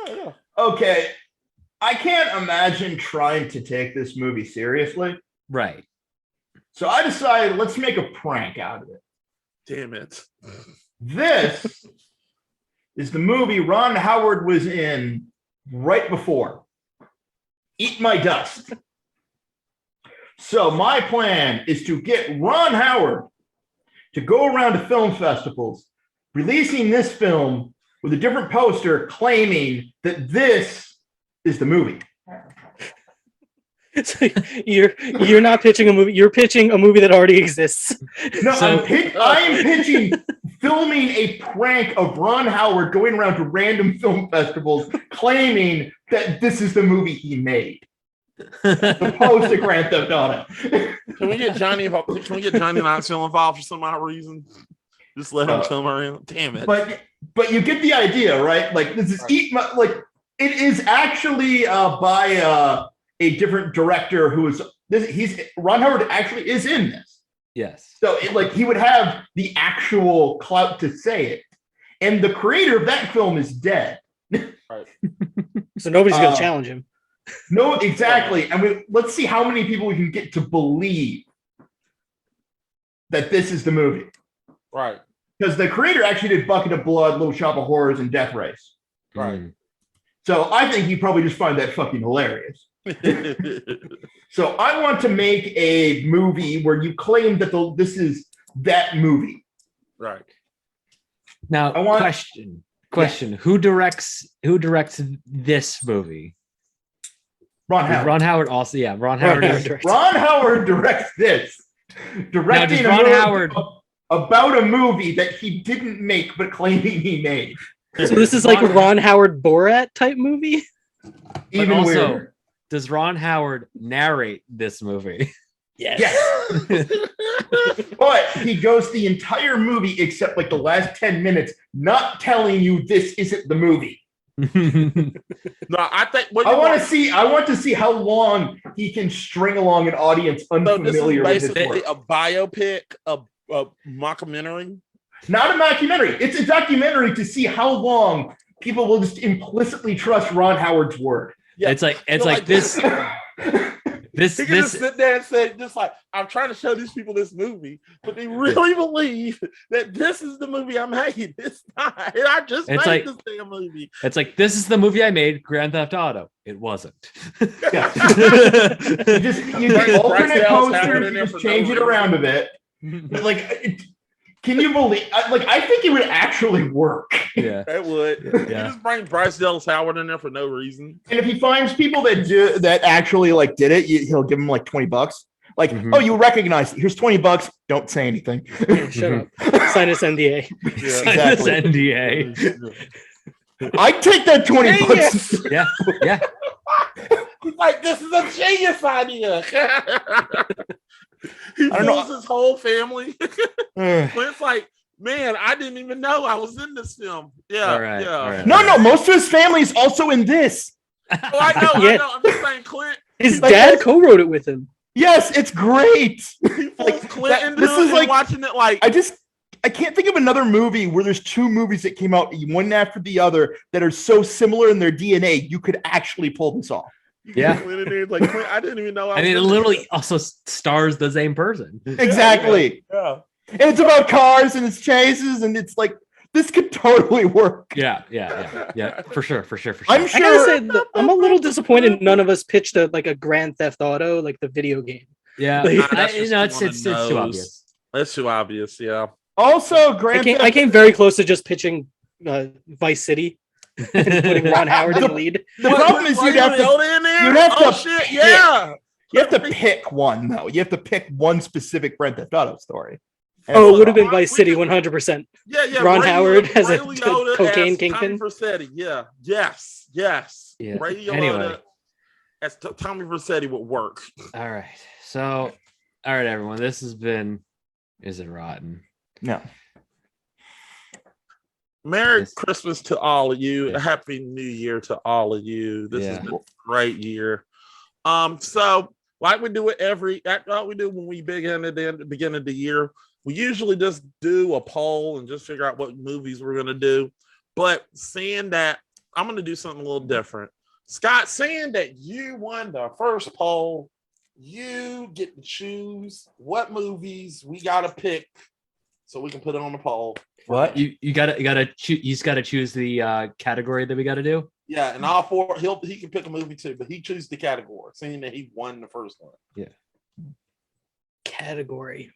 Yeah. Okay. I can't imagine trying to take this movie seriously. Right. So I decided, let's make a prank out of it. Damn it. This is the movie Ron Howard was in right before Eat My Dust. So my plan is to get Ron Howard to go around to film festivals, releasing this film with a different poster claiming that this is the movie. So you're not pitching a movie. You're pitching a movie that already exists. No, I'm pitching filming a prank of Ron Howard going around to random film festivals claiming that this is the movie he made. The post to Grand Theft Auto. Can we get Johnny Knoxville involved for some odd reason? Just let him come around. Damn it. But you get the idea, right? Like, this is it is actually by a different director who is Ron Howard actually is in this. Yes. So he would have the actual clout to say it. And the creator of that film is dead. Right. So nobody's gonna challenge him. No, exactly. And let's see how many people we can get to believe that this is the movie. Right. Because the creator actually did Bucket of Blood, Little Shop of Horrors, and Death Race. Right. So I think you probably just find that fucking hilarious. So I want to make a movie where you claim that this is that movie. Right. Now, question. Yeah. Who directs this movie? Ron Howard. Ron Howard also, yeah. Ron Howard directs this. Directing now, does Ron Howard about a movie that he didn't make but claiming he made. So this is like a Ron Howard Borat type movie? Even also, weirder. Does Ron Howard narrate this movie? Yes. But he goes the entire movie except like the last 10 minutes not telling you this isn't the movie. No, I think I want to see how long he can string along an audience unfamiliar with his basically work. a biopic, a mockumentary. Not a documentary. It's a documentary to see how long people will just implicitly trust Ron Howard's word. Yeah. It's like this. He can just sit there and say, just like, I'm trying to show these people this movie, but they really believe that this is the movie I made. It's not. I just made this damn movie. It's like, this is the movie I made, Grand Theft Auto. It wasn't. Yeah. you just alternate posters, you just change it around a bit. Like, can you believe? I think it would actually work. Yeah, It would. Yeah. You just bring Bryce Dallas Howard in there for no reason. And if he finds people that actually did it, he'll give them like $20. Like, Mhm. oh, you recognize it. Here's $20. Don't say anything. Yeah, shut up. Sign this NDA. Yeah. This NDA. I'd take that $20. Yeah, yeah. He's like, this is a genius idea. He I don't know. fools his whole family. Ugh. Clint's like, man, I didn't even know I was in this film. Yeah, All right, yeah. all right. No, most of his family is also in this. Oh, I know, Yeah. I know. I'm just saying, Clint. His Like, dad co-wrote it with him. Yes, it's great. He fools Like, Clint that- into this it is and like- watching it like. I can't think of another movie where there's two movies that came out one after the other that are so similar in their DNA. You could actually pull this off. Yeah. Clint in there, it's like, Clint, I didn't even know. I mean, it literally also stars the same person. Exactly. Yeah. And it's about cars and it's chases and it's like this could totally work. Yeah, for sure. I'm I sure. gotta say, I'm a little disappointed none of us pitched like a Grand Theft Auto, like the video game. Yeah, Like, That's you just know, one it's of too those. obvious. That's too obvious. Yeah. Also, I Grand came, Theft- I came very close to just pitching Vice City and putting Ron Howard in the lead. the problem is you'd have to Yoda in there. you'd have Oh to shit! pick. Yeah. you have to pick one though. You have to pick one specific Grand Theft Auto story. And Oh, it it's would have been Ron- Vice we City could- 100%. Yeah. Ron Ray Howard Liotta- has a Ray Liotta cocaine as kingpin. Tommy Vercetti. Yeah. Yes. Yeah. Ray Liotta Anyway. as Tommy Vercetti would work. All right. So, all right, everyone. This has been Is It Rotten? no. Merry Yes. Christmas to all of you. Yeah. Happy New Year to all of you. This has Yeah. been a great year. So like we do it like we do when we begin at the beginning of the year, we usually just do a poll and just figure out what movies we're gonna do. But seeing that, I'm gonna do something a little different. Scott, seeing that you won the first poll, you get to choose what movies we gotta pick so we can put it on the poll. What? You gotta choose. You just gotta choose the category that we gotta do. Yeah, and all four, he can pick a movie too, but he chooses the category, seeing that he won the first one. Category.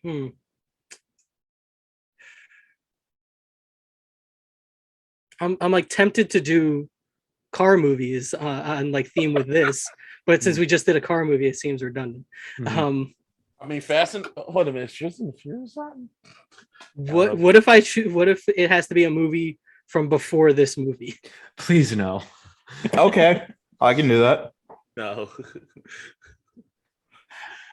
I'm like tempted to do car movies on like theme with this, but since we just did a car movie, it seems redundant. Mhm. I mean, Fast and wait a minute, Fast and the Furious something? What if I choose? What if it has to be a movie from before this movie? Please no. Okay, I can do that. No.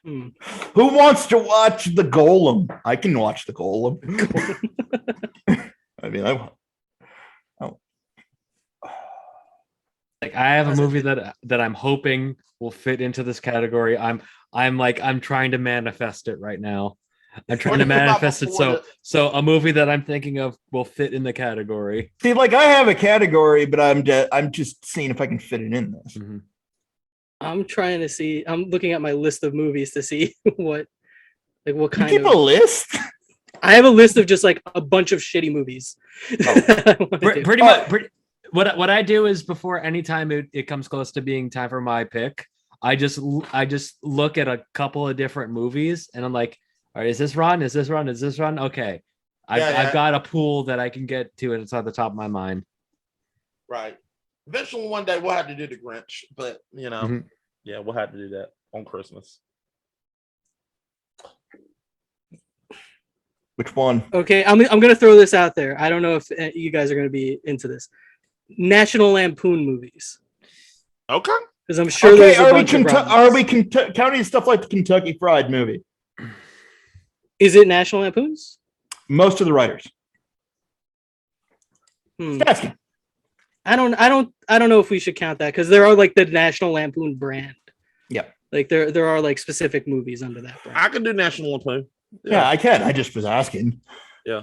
Hmm. Who wants to watch the Golem? I can watch the Golem. I mean, Like I have a movie that I'm hoping will fit into this category. I'm trying to manifest it right now. I'm trying to What about manifest it before so a movie that I'm thinking of will fit in the category. see, like I have a category, but I'm just seeing if I can fit it in this. Mhm. I'm trying to see. I'm looking at my list of movies to see what You kind keep of. a list. I have a list of just like a bunch of shitty movies. that I wanna do. Pretty much. What I do is before any time it comes close to being time for my pick, I just look at a couple of different movies and I'm like, all right, is this run? Is this run? Is this run? Okay. I've got a pool that I can get to and it's on the top of my mind. Right. Eventually, one day we'll have to do the Grinch, but Mhm. Yeah, we'll have to do that on Christmas. Which one? Okay, I'm gonna throw this out there. I don't know if you guys are gonna be into this. National Lampoon movies, Okay. because I'm sure Okay, there's a are we, bunch of are we Robins. counting stuff like the Kentucky Fried movie? Is it National Lampoons? Most of the writers. Hmm. Asking. I don't know if we should count that because there are like the National Lampoon brand. Yep. Like there are like specific movies under that brand. I can do National Lampoon. Yeah, I can. I just was asking. Yeah.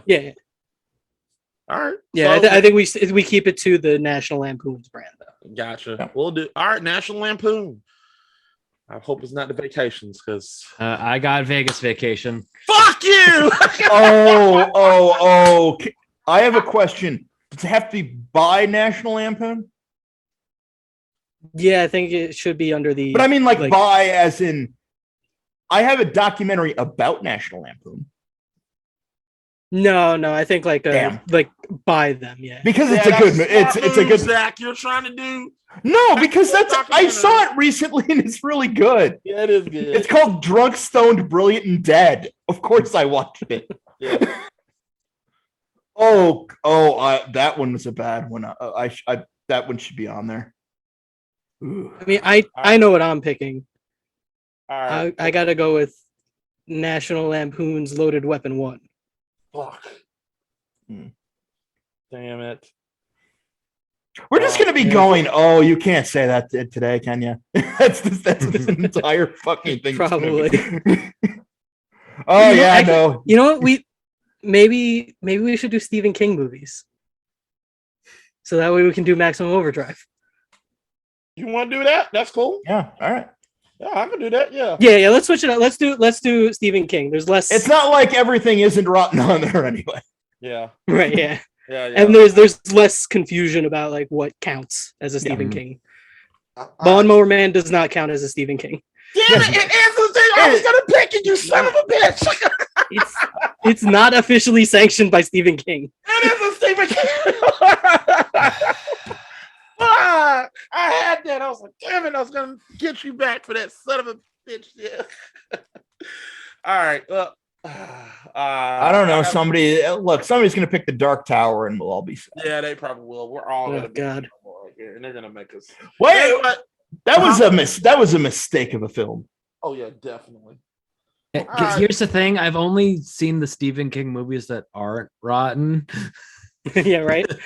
All right. Yeah, So- I think we keep it to the National Lampoon's brand though. Gotcha. Yeah. We'll do. All right, National Lampoon. I hope it's not the vacations because I got Vegas Vacation. fuck you. Oh. I have a question. Does it have to be by National Lampoon? Yeah, I think it should be under the. But I mean, like Like- by as in, I have a documentary about National Lampoon. No, I think Damn. like buy them. Yeah. Because it's Yeah, a good. that's It's smart a move, good. Zach. You're trying to do. No, because That's that's. a I documentary. saw it recently and it's really good. Yeah, it is good. It's called Drunk, Stoned, Brilliant, and Dead. Of course, I watched it. Yeah. That one was a bad one. That one should be on there. Ooh. I mean, I know what I'm picking. All right. I gotta go with National Lampoon's Loaded Weapon 1. Fuck. Hmm. Damn it. We're just gonna be Yeah. going. Oh, you can't say that today, can you? that's this entire fucking thing. Probably. Oh You know, yeah, I no. You know what? Maybe we should do Stephen King movies. So that way we can do Maximum Overdrive. You want to do that? That's cool. Yeah, all right. Yeah, I can do that. Yeah. Yeah, let's switch it up. Let's do Stephen King. There's less It's not like everything isn't rotten on there anyway. Yeah. right, yeah. Yeah. And there's less confusion about like what counts as a Stephen Mhm. King. Lawnmower Man does not count as a Stephen King. Damn it! It is the thing I was gonna pick it. You son of a bitch! It's not officially sanctioned by Stephen King. It is a Stephen King. Fuck! I had that. I was like, damn it! I was gonna get you back for that son of a bitch. Yeah. All right. Well, I don't know. Somebody's gonna pick the Dark Tower, and we'll all be sad. Yeah, they probably will. We're all Oh gonna be God. right here, and they're gonna make us. Wait, But- that was a mistake of a film. oh yeah, definitely. Eh, Alright. Here's the thing: I've only seen the Stephen King movies that aren't rotten. Yeah, right. So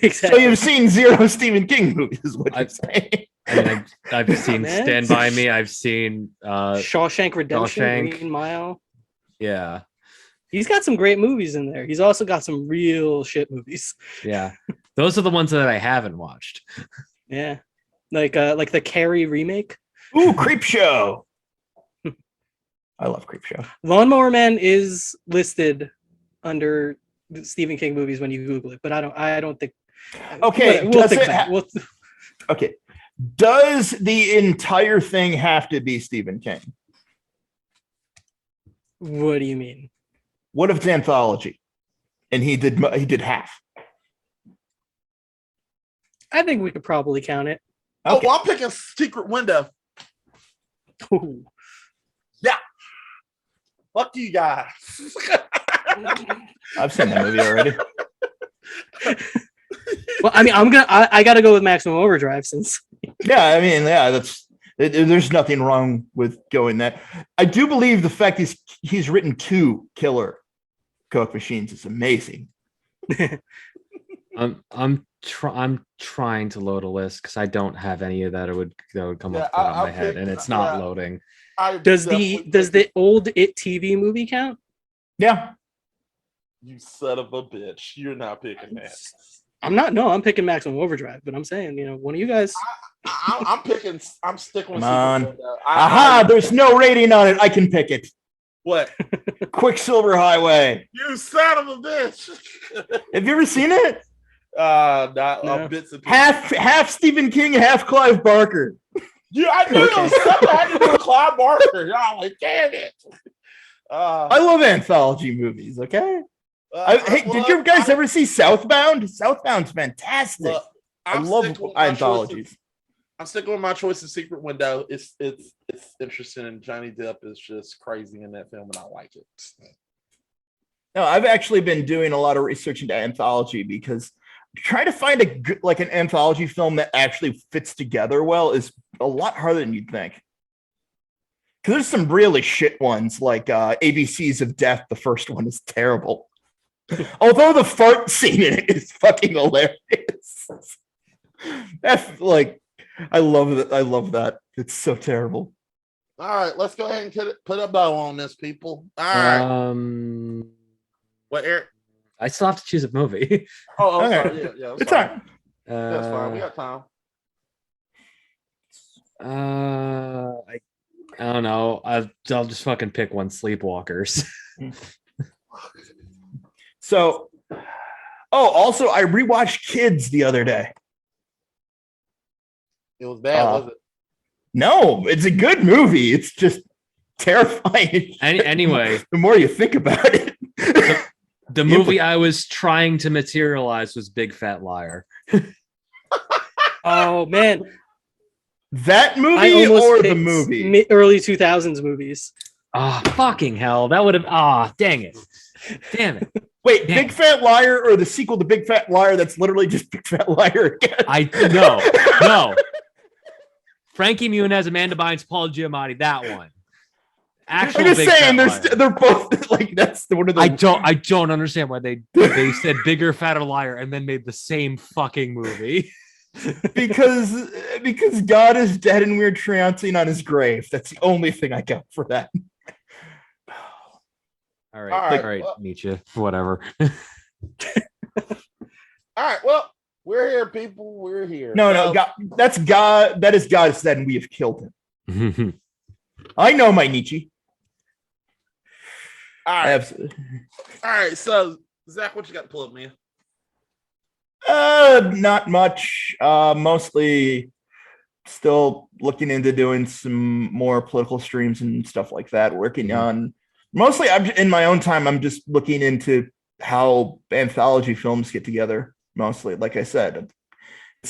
Exactly. you've seen zero Stephen King movies, is what you're I've- saying. I mean, I've seen man. Stand By Me. I've seen, Shawshank Redemption, Shawshank. Green Mile. yeah, He's got some great movies in there. He's also got some real shit movies. yeah. Those are the ones that I haven't watched. Yeah, like the Carrie remake. Ooh, Creep Show. I love Creep Show. Lawnmower Man is listed under the Stephen King movies when you Google it, but I don't think. Okay, we'll does think it about ha- it. Okay. Does the entire thing have to be Stephen King? What do you mean? What if it's anthology? And he did half. I think we could probably count it. Oh, Okay. well, I'm picking Secret Window. Ooh. Fuck you guys. I've seen that movie already. Well, I mean, I gotta go with Maximum Overdrive since. Yeah, I mean, yeah, there's nothing wrong with going that. I do believe the fact he's written 2 killer Coke machines is amazing. I'm trying to load a list because I don't have any of that. That would come Yeah, off the top of I'll my head, pick- and it's not yeah. loading. I Does definitely the old It TV movie count? Yeah. You son of a bitch. You're not picking that. I'm picking Maximum Overdrive, but I'm saying, one of you guys. I'm picking. I'm sticking with Come on. Secret Window. Aha, there's no rating on it. I can pick it. What? Quicksilver Highway. You son of a bitch. Have you ever seen it? Not No. bits and pieces. Half Stephen King, half Clive Barker. Yeah, I knew it was something I had to do with Clive Barker. Y'all like, damn it. I love anthology movies, okay? Hey, did you guys ever see Southbound? Southbound's fantastic. I love anthologies. I'm sticking with my choice of Secret Window. It's interesting, and Johnny Depp is just crazy in that film, and I like it. No, I've actually been doing a lot of research into anthology because trying to find a good, like an anthology film that actually fits together well is a lot harder than you'd think. Because there's some really shit ones, like ABCs of Death. The first one is terrible. Although the fart scene in it is fucking hilarious. That's like, I love that. I love that. It's so terrible. All right, let's go ahead and put a bow on this, people. All right. What, Eric? I still have to choose a movie. Oh, Okay. sorry. Yeah, It's fine. all right. That's fine. We got time. I don't know. I'll just fucking pick one. Sleepwalkers. So, also, I rewatched Kids the other day. It was bad, was it? No, it's a good movie. It's just terrifying. Anyway, The more you think about it. The movie I was trying to materialize was Big Fat Liar. Oh man, That I movie almost or the picked movie? early 2000s movies. Ah, fucking hell. That would have. Ah, dang it. Damn it. Wait, Damn. Big Fat Liar or the sequel to Big Fat Liar that's literally just Big Fat Liar again? No. Frankie Muniz, Amanda Bynes, Paul Giamatti, that one. Actual I'm just Big saying, Fat Liar. they're both like that's one of the. I don't understand why they said bigger, fatter liar and then made the same fucking movie. because God is dead and we're trouncing on his grave. That's the only thing I got for that. All right, All right, all right, well- Nietzsche, whatever. All right, well, we're here, people. We're here. No, So- God, that's God. That is God said, and we have killed him. I know my Nietzsche. All right, Absolutely. all right. So, Zach, what you got to pull up, man? Not much. Mostly still looking into doing some more political streams and stuff like that. Working on mostly I'm in my own time. I'm just looking into how anthology films get together. Mostly, like I said,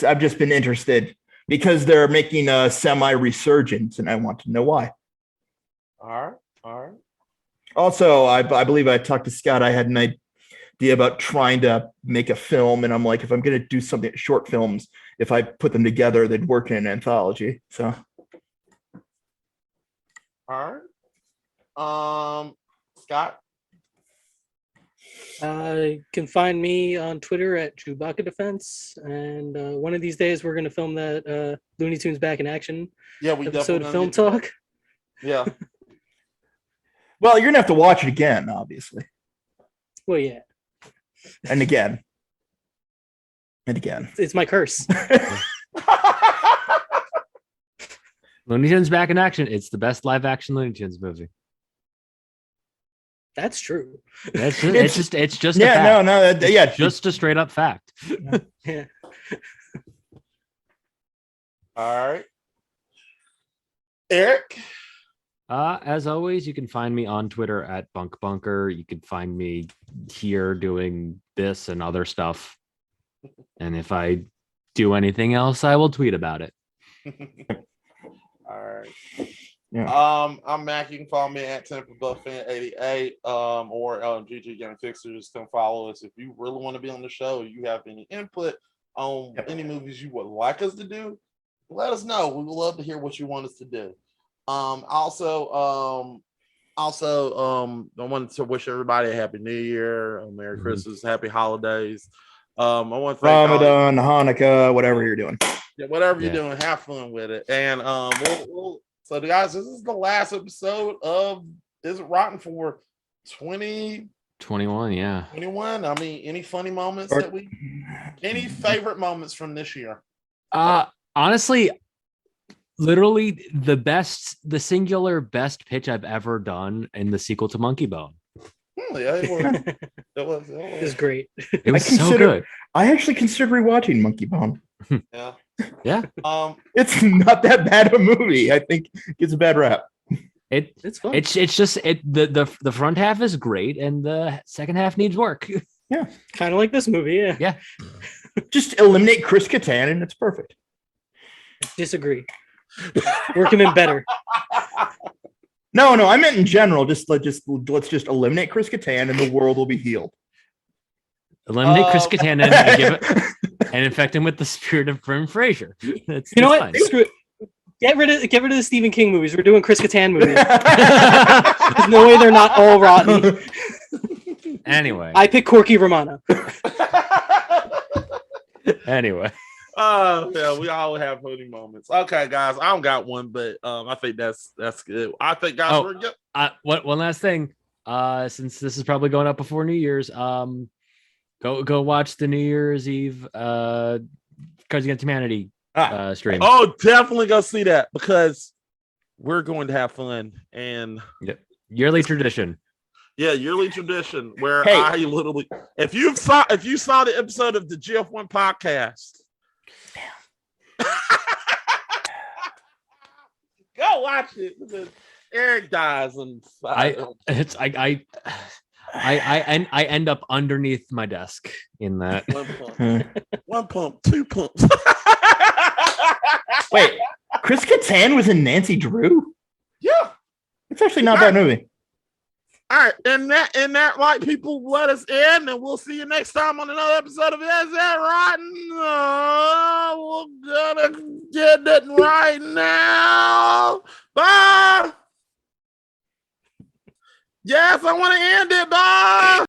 I've just been interested because they're making a semi resurgence, and I want to know why. All right, all right. Also, I believe I talked to Scott. I had an idea about trying to make a film, and I'm like, if I'm going to do something short films, if I put them together, they'd work in an anthology. So, All right. Scott. You can find me on Twitter at Chewbacca Defense, and one of these days we're going to film that Looney Tunes Back in Action Yeah, we episode definitely of gonna Film get to that. Talk. Yeah. well, you're gonna have to watch it again, obviously, Well, yeah, and again, and again. it's my curse. Looney Tunes back in action. It's the best live action Looney Tunes movie. That's true. It's just a Yeah, fact. no, yeah, Just a straight up fact. Yeah. All right. Eric. As always, you can find me on Twitter at Bunk Bunker. You can find me here doing this and other stuff. And if I do anything else, I will tweet about it. All right. Yeah. I'm Mac. You can follow me at TemperBuffan88 or GG Game Fixers. Come follow us if you really want to be on the show. You have any input on any movies you would like us to do? Let us know. We would love to hear what you want us to do. Also, I wanted to wish everybody a happy New Year, a Merry Christmas, Happy Holidays. I want to thank Ramadan, Hanukkah, whatever you're doing. whatever you're Yeah. doing, have fun with it. And so guys, this is the last episode of Is It Rotten for 2021. 21, yeah. I mean, any funny moments Or- any favorite moments from this year? Honestly, literally the singular best pitch I've ever done in the sequel to Monkey Bone. Yeah, it was. It was great. It was so consider- good. I actually considered rewatching Monkey Bone. Yeah. Yeah. It's not that bad of a movie. I think it gets a bad rap. It's fun. It's just the front half is great and the second half needs work. Kind of like this movie. Yeah. Just eliminate Chris Kattan and it's perfect. Disagree. Work him in better. No, I meant in general. Let's just eliminate Chris Kattan and the world will be healed. Eliminate Chris Um, Kattan and give it and infect him with the spirit of Brim Fraser. That's You know that's what? fine. Screw it. Get rid of the Stephen King movies. We're doing Chris Kattan movies. There's no way they're not all rotten. Anyway, I pick Corky Romano. anyway. Yeah, we all have funny moments. Okay, guys, I don't got one, but I think that's good. I think, guys, Oh. we're good. One last thing. Since this is probably going up before New Year's, go watch the New Year's Eve Cards Against Humanity stream. Oh, definitely go see that because we're going to have fun. And Yearly tradition. yeah, yearly tradition where Hey. I literally, if you saw the episode of the GF1 podcast, go watch it because Eric dies and I I end up underneath my desk in that. One pump, two pumps. Wait, Chris Kattan was in Nancy Drew? Yeah. It's actually not a bad movie. All right, and that like people let us in, and we'll see you next time on another episode of Is That Rotten? We're gonna get it right now. Bye. Yes, I want to end it. Bye.